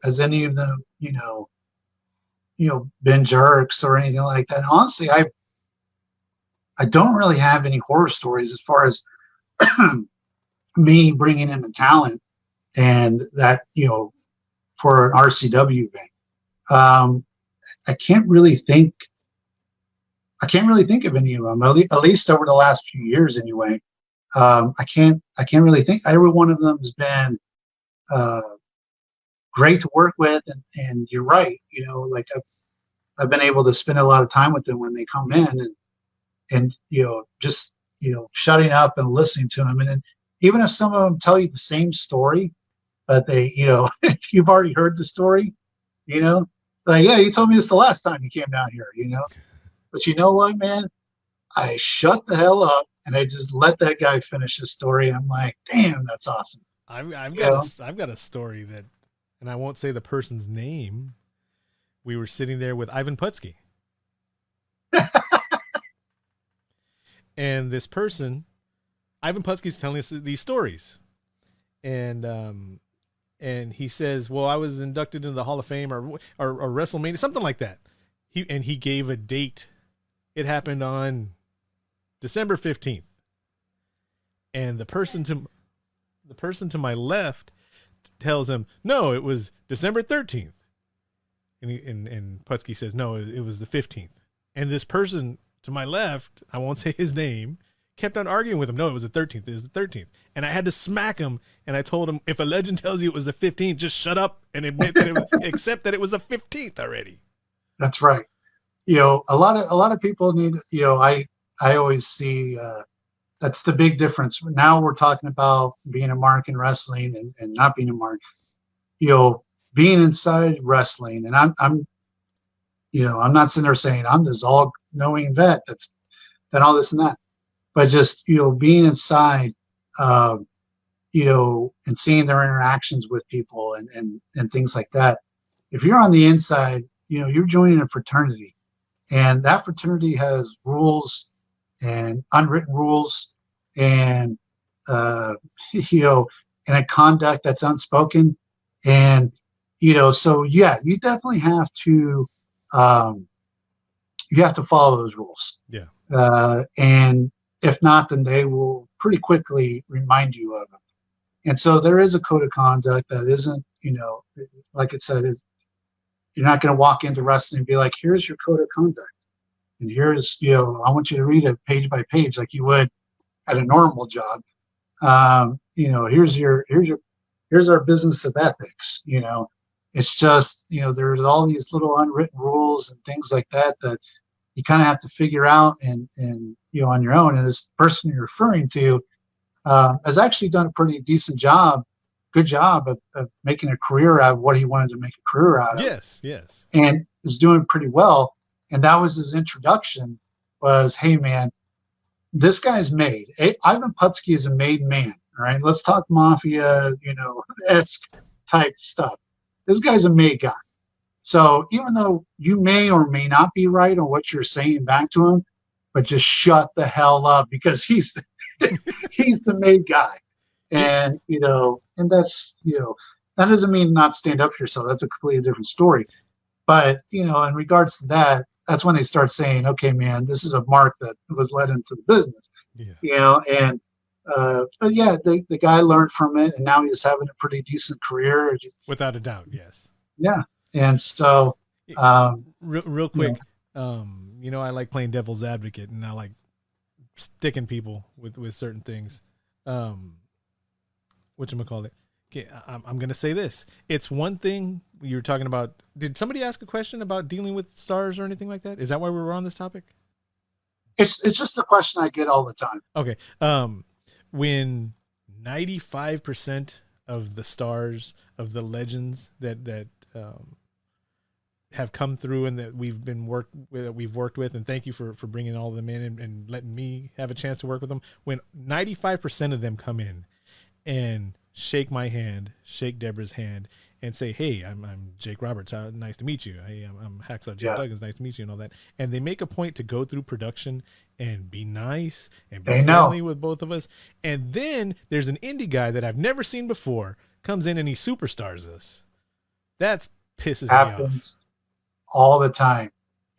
has any of them, been jerks or anything like that? And honestly, I don't really have any horror stories as far as me bringing in the talent and that, for an RCW event. I can't really think of any of them, at least over the last few years anyway. I can't really think. Every one of them has been great to work with, and you're right. Like I've been able to spend a lot of time with them when they come in, and just shutting up and listening to them, and then even if some of them tell you the same story, but they you've already heard the story, like, yeah, you told me this the last time you came down here, but you know what, man, I shut the hell up and I just let that guy finish his story. I'm like, damn, that's awesome. I've got a story that, and I won't say the person's name. We were sitting there with Ivan Putski. And this person, Ivan Putski's telling us these stories. And he says, well, I was inducted into the Hall of Fame or WrestleMania, something like that. He gave a date. It happened on December 15th. And the person to my left tells him, no, it was December 13th. And Putski says, no, it was the 15th. And this person to my left, I won't say his name, kept on arguing with him. No, it was the 13th. It was the 13th. And I had to smack him. And I told him, if a legend tells you it was the 15th, just shut up and admit that accept that it was the 15th already. That's right. A lot of people need, I always see, that's the big difference. Now we're talking about being a mark in wrestling and not being a mark, being inside wrestling. And I'm I'm not sitting there saying I'm this all-knowing vet that's done all this and that, but just being inside, and seeing their interactions with people and things like that. If you're on the inside, you're joining a fraternity, and that fraternity has rules and unwritten rules, and and a conduct that's unspoken, and so yeah, you definitely have to follow those rules. Yeah. And if not, then they will pretty quickly remind you of them. And so there is a code of conduct that isn't, like it said, you're not going to walk into wrestling and be like, here's your code of conduct. And here's, I want you to read it page by page like you would at a normal job. Here's our business of ethics. It's just, there's all these little unwritten rules and things like that you kind of have to figure out and on your own. And this person you're referring to has actually done a pretty decent good job of making a career out of what he wanted to make a career out of. Yes. And is doing pretty well. And that was his introduction was, hey man, this guy's made. Ivan Putski is a made man. All right. Let's talk mafia, esque type stuff. This guy's a made guy. So even though you may or may not be right on what you're saying back to him, but just shut the hell up because he's the made guy. And, and that's, that doesn't mean not stand up for yourself. That's a completely different story. But, in regards to that, that's when they start saying, okay, man, this is a mark that was led into the business, and, but yeah, the guy learned from it and now he's having a pretty decent career. Without a doubt. Yes. Yeah. And so, real quick, I like playing devil's advocate and I like sticking people with certain things. Whatchamacallit? Okay, I'm going to say this. It's one thing you were talking about. Did somebody ask a question about dealing with stars or anything like that? Is that why we were on this topic? It's just a question I get all the time. Okay. When 95% of the stars of the legends that have come through and that we've worked with, and thank you for bringing all of them in and letting me have a chance to work with them. When 95% of them come in and shake my hand, shake Deborah's hand, and say, "Hey, I'm Jake Roberts. Nice to meet you. Hey, I'm Hacksaw Jake Douglas. Nice to meet you," and all that. And they make a point to go through production and be nice and be friendly with both of us. And then there's an indie guy that I've never seen before comes in and he superstars us. That pisses me off all the time.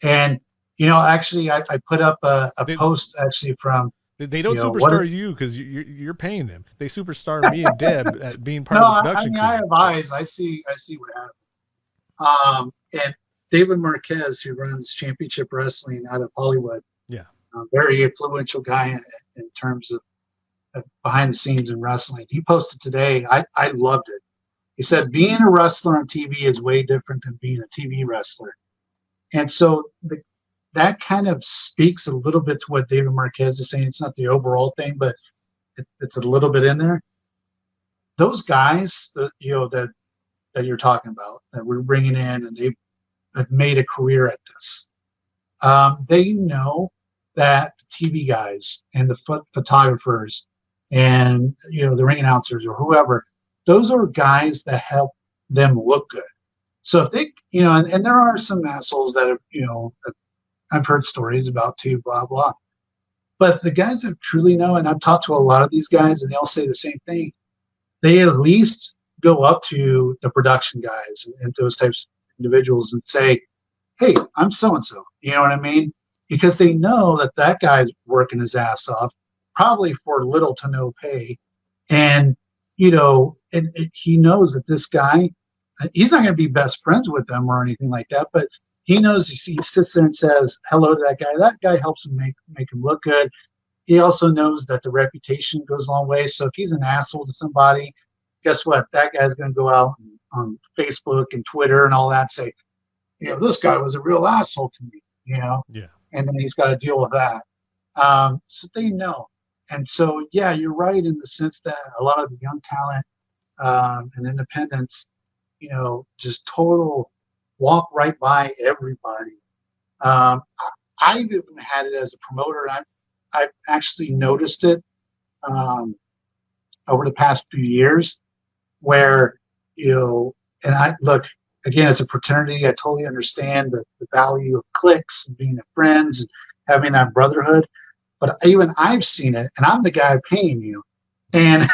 And actually, I put up a post actually from. They don't superstar you because you're paying them. They superstar me and Deb at being part of the production crew. I have eyes. I see what happened. And David Marquez, who runs Championship Wrestling out of Hollywood, very influential guy in terms of behind the scenes in wrestling. He posted today. I loved it. He said, "Being a wrestler on TV is way different than being a TV wrestler," and so that kind of speaks a little bit to what David Marquez is saying. It's not the overall thing, but it's a little bit in there. Those guys, that you're talking about, that we're bringing in, and they've made a career at this. They know that TV guys and the photographers and the ring announcers or whoever, those are guys that help them look good. So if they, and there are some assholes that have, I've heard stories about too, blah, blah. But the guys that truly know, and I've talked to a lot of these guys, and they all say the same thing. They at least go up to the production guys and those types of individuals and say, "Hey, I'm so-and-so." You know what I mean? Because they know that guy's working his ass off, probably for little to no pay. And, and he knows that this guy, he's not going to be best friends with them or anything like that, but he knows he sits there and says hello to that guy. That guy helps him make him look good. He also knows that the reputation goes a long way. So if he's an asshole to somebody, guess what? That guy's going to go out on Facebook and Twitter and all that and say, this guy was a real asshole to me, Yeah. And then he's got to deal with that. So they know. And so, yeah, you're right in the sense that a lot of the young talent and independents, just total walk right by everybody I've even had it as a promoter. I've actually noticed it over the past few years where, and I look, again, as a fraternity, I totally understand the value of cliques and being friends and having that brotherhood. But even I've seen it, and I'm the guy paying you. And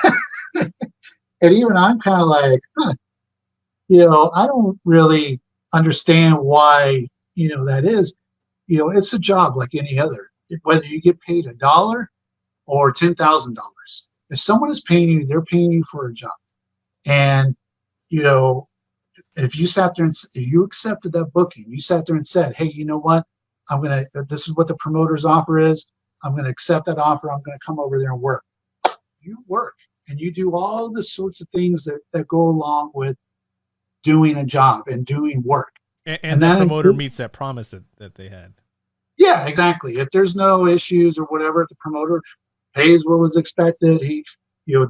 and even I'm kind of like, I don't really understand why, that is. It's a job like any other, whether you get paid $1 or $10,000. If someone is paying you, they're paying you for a job. And, if you sat there and if you accepted that booking, you sat there and said, hey, you know what? This is what the promoter's offer is. I'm going to accept that offer. I'm going to come over there and work. You work and you do all the sorts of things that go along with doing a job and doing work. And that promoter meets that promise that they had. Yeah, exactly. If there's no issues or whatever, the promoter pays what was expected. He,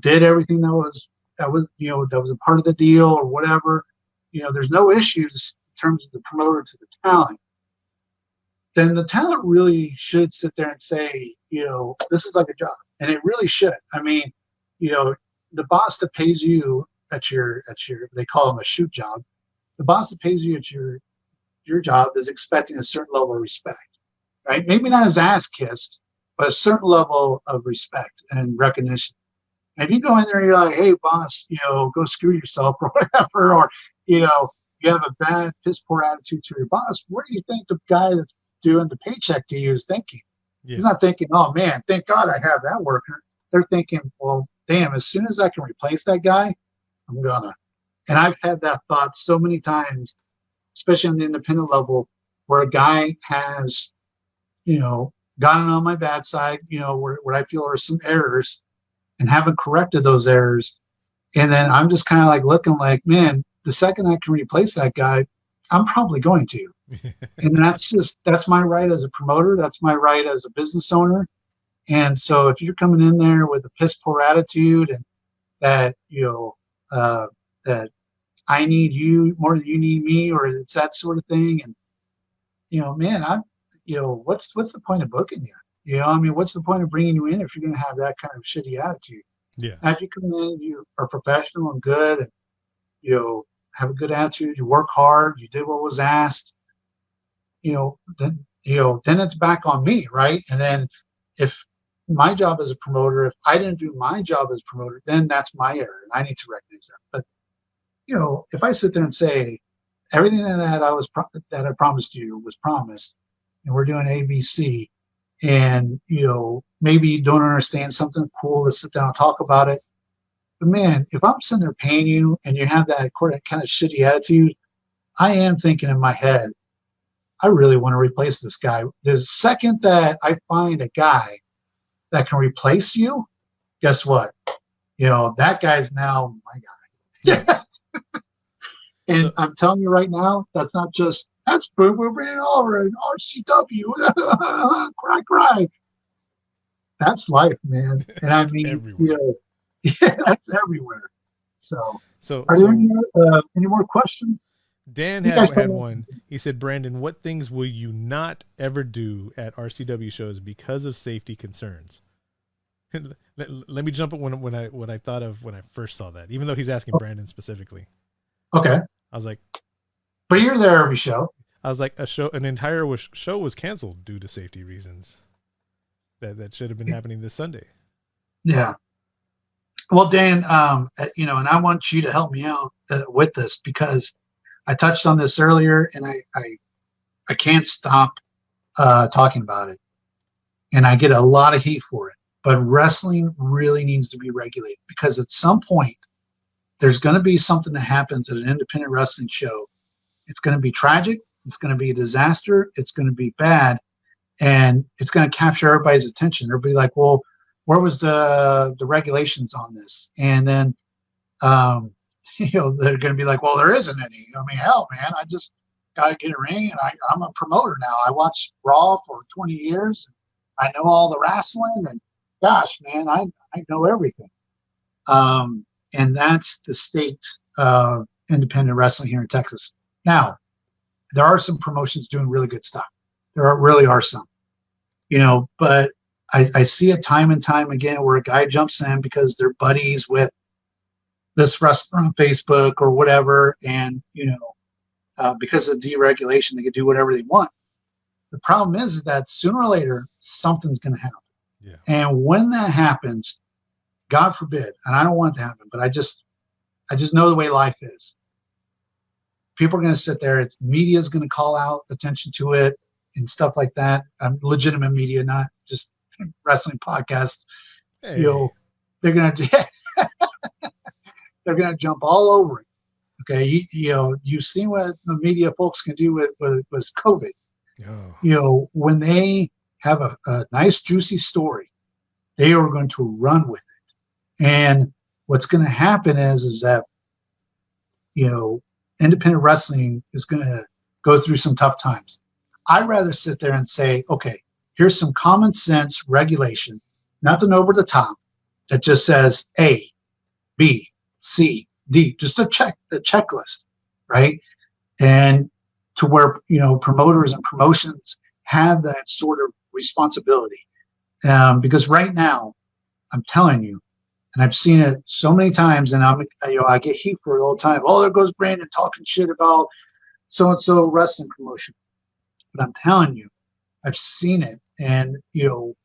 did everything that was a part of the deal or whatever. There's no issues in terms of the promoter to the talent. Then the talent really should sit there and say, this is like a job, and it really should. I mean, the boss that pays you at your they call them a shoot job. The boss that pays you at your job is expecting a certain level of respect, right? Maybe not his ass kissed, but a certain level of respect and recognition. And if you go in there and you're like, hey, boss, go screw yourself or whatever, or, you have a bad, piss poor attitude to your boss, what do you think the guy that's doing the paycheck to you is thinking? Yeah. He's not thinking, oh, man, thank God I have that worker. They're thinking, well, damn, as soon as I can replace that guy, I'm gonna. And I've had that thought so many times, especially on the independent level, where a guy has, gotten on my bad side, where I feel are some errors and haven't corrected those errors. And then I'm just kind of like looking like, man, the second I can replace that guy, I'm probably going to. And that's my right as a promoter. That's my right as a business owner. And so if you're coming in there with a piss poor attitude and that, that I need you more than you need me, or it's that sort of thing. And, man, what's the point of booking you? What's the point of bringing you in if you're going to have that kind of shitty attitude? Yeah. Now, if you come in, you are professional and good, and, have a good attitude, you work hard, you did what was asked, then it's back on me, right? And then if my job as a promoter, if I didn't do my job as a promoter, then that's my error, and I need to recognize that. But, if I sit there and say everything that I promised you was promised, and we're doing ABC, and maybe you don't understand something cool, let's sit down and talk about it. But man, if I'm sitting there paying you and you have that kind of shitty attitude, I am thinking in my head, I really want to replace this guy. The second that I find a guy that can replace you, guess what? That guy's now my guy. Yeah. And I'm telling you right now, that's not just, that's Boo Boo Ran over in RCW. Cry. That's life, man. And I mean, that's everywhere. So are there any more questions? Dan had one. He said, Brandon, what things will you not ever do at RCW shows because of safety concerns? Let me jump at what I thought of when I first saw that, even though he's asking Brandon specifically. Okay. I was like, but you're there every show. I was like, an entire show was canceled due to safety reasons. That should have been happening this Sunday. Yeah. Well, Dan, and I want you to help me out with this because I touched on this earlier, and I can't stop talking about it, and I get a lot of heat for it. But wrestling really needs to be regulated because at some point there's going to be something that happens at an independent wrestling show. It's going to be tragic. It's going to be a disaster. It's going to be bad, and it's going to capture everybody's attention. Everybody like, well, where was the regulations on this? And then, they're going to be like, well, there isn't any. I mean, hell, man, I just got to get a ring, and I'm a promoter now. I watched Raw for 20 years. I know all the wrestling, and gosh, man, I know everything. And that's the state of independent wrestling here in Texas. Now, there are some promotions doing really good stuff. really are some, but I see it time and time again where a guy jumps in because they're buddies with this wrestler on Facebook or whatever, and because of deregulation, they can do whatever they want. The problem is that sooner or later something's going to happen. Yeah. And when that happens, God forbid, and I don't want it to happen, but I just know the way life is. People are going to sit there. Media is going to call out attention to it and stuff like that. Legitimate media, not just wrestling podcasts. Hey. They're going to they're going to jump all over it. Okay, you've seen what the media folks can do with COVID. Oh. When they have a nice juicy story, they are going to run with it. And what's going to happen is that independent wrestling is going to go through some tough times. I'd rather sit there and say, okay, here's some common sense regulation, nothing over the top, that just says A, B, C, D, just a checklist, right? And to where promoters and promotions have that sort of responsibility, because right now, I'm telling you, and I've seen it so many times, and I get heat for it all the time. Oh, there goes Brandon talking shit about so and so wrestling promotion. But I'm telling you, I've seen it, and and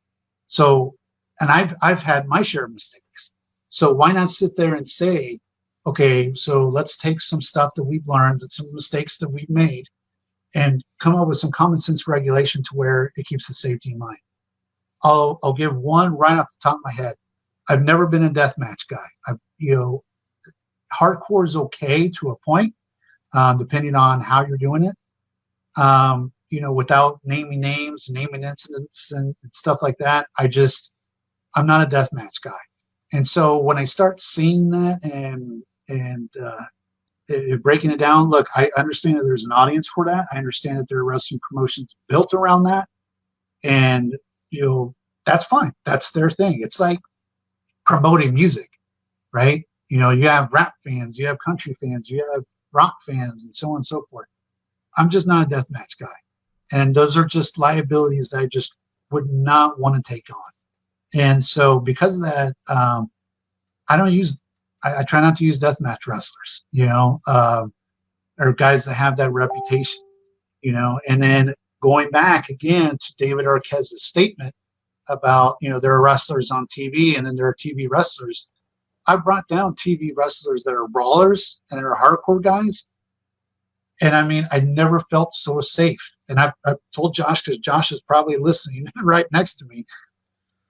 I've had my share of mistakes. So why not sit there and say, okay, so let's take some stuff that we've learned, some mistakes that we've made, and come up with some common sense regulation to where it keeps the safety in mind. I'll give one right off the top of my head. I've never been a deathmatch guy. Hardcore is okay to a point, depending on how you're doing it. Without naming names, naming incidents and stuff like that. I'm not a deathmatch guy. And so when I start seeing that and breaking it down, look, I understand that there's an audience for that. I understand that there are wrestling promotions built around that. And, that's fine. That's their thing. It's like promoting music, right? You have rap fans, you have country fans, you have rock fans, and so on and so forth. I'm just not a deathmatch guy. And those are just liabilities that I just would not want to take on. And so because of that, I try not to use deathmatch wrestlers, or guys that have that reputation, and then going back again to David Arquez's statement about, there are wrestlers on TV and then there are TV wrestlers. I brought down TV wrestlers that are brawlers and are hardcore guys. And I never felt so safe. And I've told Josh, because Josh is probably listening right next to me.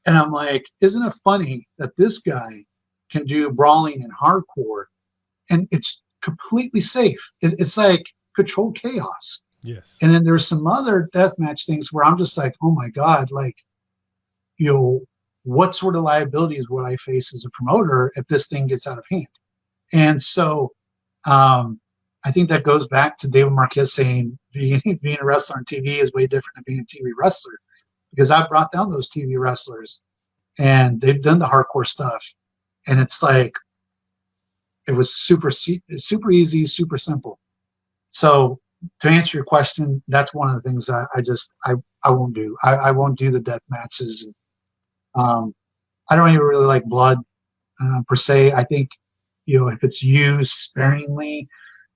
And I'm like, isn't it funny that this guy can do brawling and hardcore and it's completely safe? It's like controlled chaos. Yes. And then there's some other deathmatch things where I'm just like, oh my God, what sort of liabilities would I face as a promoter if this thing gets out of hand? And so I think that goes back to David Marquez saying being a wrestler on TV is way different than being a TV wrestler, because I brought down those TV wrestlers and they've done the hardcore stuff. And it's like, it was super easy, super simple. So to answer your question, that's one of the things I won't do. I won't do the death matches. I don't even really like blood per se. I think, if it's used sparingly,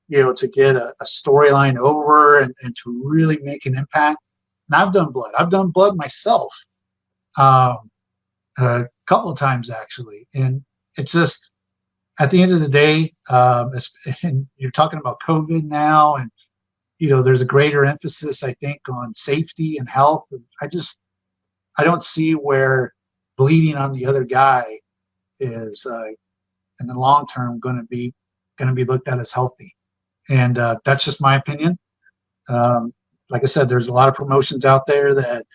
to get a storyline over and to really make an impact. And I've done blood. I've done blood myself a couple of times, actually. And it's just, at the end of the day, and you're talking about COVID now, and, there's a greater emphasis, I think, on safety and health. And I don't see where bleeding on the other guy is, in the long term, going to be looked at as healthy. And that's just my opinion. Like I said, there's a lot of promotions out there that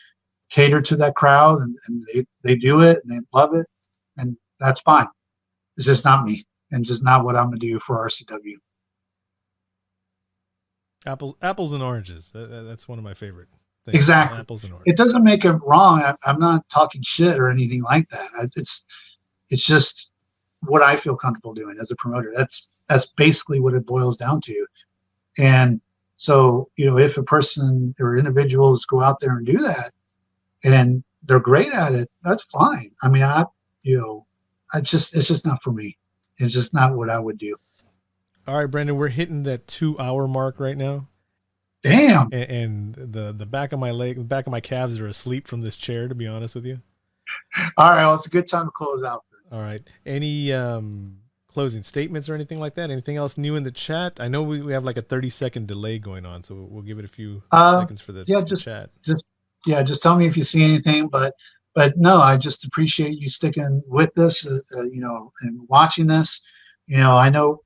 cater to that crowd, and they do it and they love it, and that's fine. It's just not me, and just not what I'm going to do for RCW. Apples and oranges. That's one of my favorite things. Exactly. Apples and oranges. It doesn't make it wrong. I'm not talking shit or anything like that. It's just what I feel comfortable doing as a promoter. That's basically what it boils down to. And So, if a person or individuals go out there and do that and they're great at it, that's fine. I mean, it's just not for me. It's just not what I would do. All right, Brandon, we're hitting that 2-hour mark right now. Damn. And the back of my leg, the back of my calves are asleep from this chair, to be honest with you. All right. Well, it's a good time to close out. All right. Any closing statements or anything like that? Anything else new in the chat? I know we have like a 30-second delay going on, so we'll give it a few seconds for the chat. Just tell me if you see anything, but no, I just appreciate you sticking with this, and watching this. I know,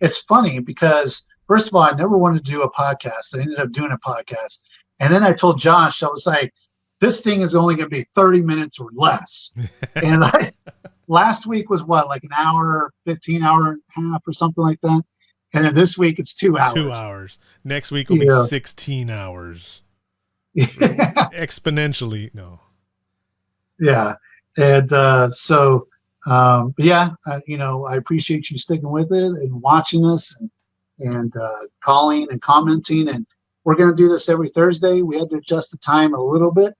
it's funny because first of all, I never wanted to do a podcast. I ended up doing a podcast. And then I told Josh, I was like, this thing is only going to be 30 minutes or less. And last week was what, like an hour, 15 hour and a half or something like that. And then this week it's 2 hours. 2 hours. Next week will be 16 hours. Exponentially. No. Yeah. And but yeah, I appreciate you sticking with it and watching us and calling and commenting. And we're going to do this every Thursday. We had to adjust the time a little bit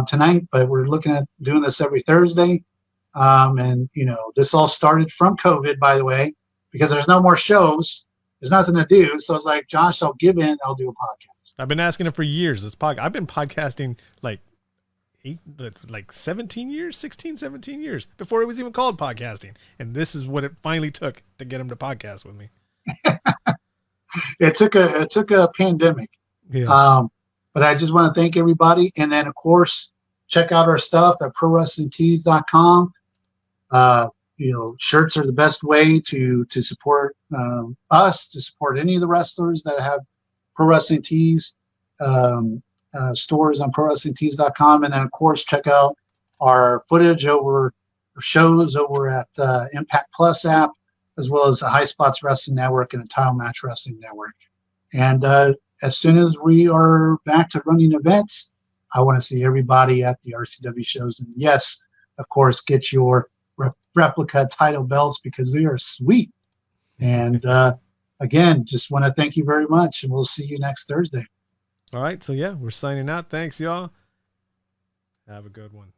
tonight, but we're looking at doing this every Thursday. And this all started from COVID, by the way, because there's no more shows. There's nothing to do. So I was like, Josh, I'll give in. I'll do a podcast. I've been asking him for years. I've been podcasting like 17 years, 16, 17 years before it was even called podcasting. And this is what it finally took to get him to podcast with me. It took a pandemic. Yeah. But I just want to thank everybody. And then of course, check out our stuff at ProWrestlingTees.com. Shirts are the best way to support us, to support any of the wrestlers that have Pro Wrestling Tees stores on ProWrestlingTees.com. And then, of course, check out our footage shows over at Impact Plus app, as well as the High Spots Wrestling Network and the Tile Match Wrestling Network. And as soon as we are back to running events, I want to see everybody at the RCW shows. And yes, of course, get your replica title belts because they are sweet. And again, just want to thank you very much, and we'll see you next Thursday. All right. So yeah, we're signing out. Thanks, y'all. Have a good one.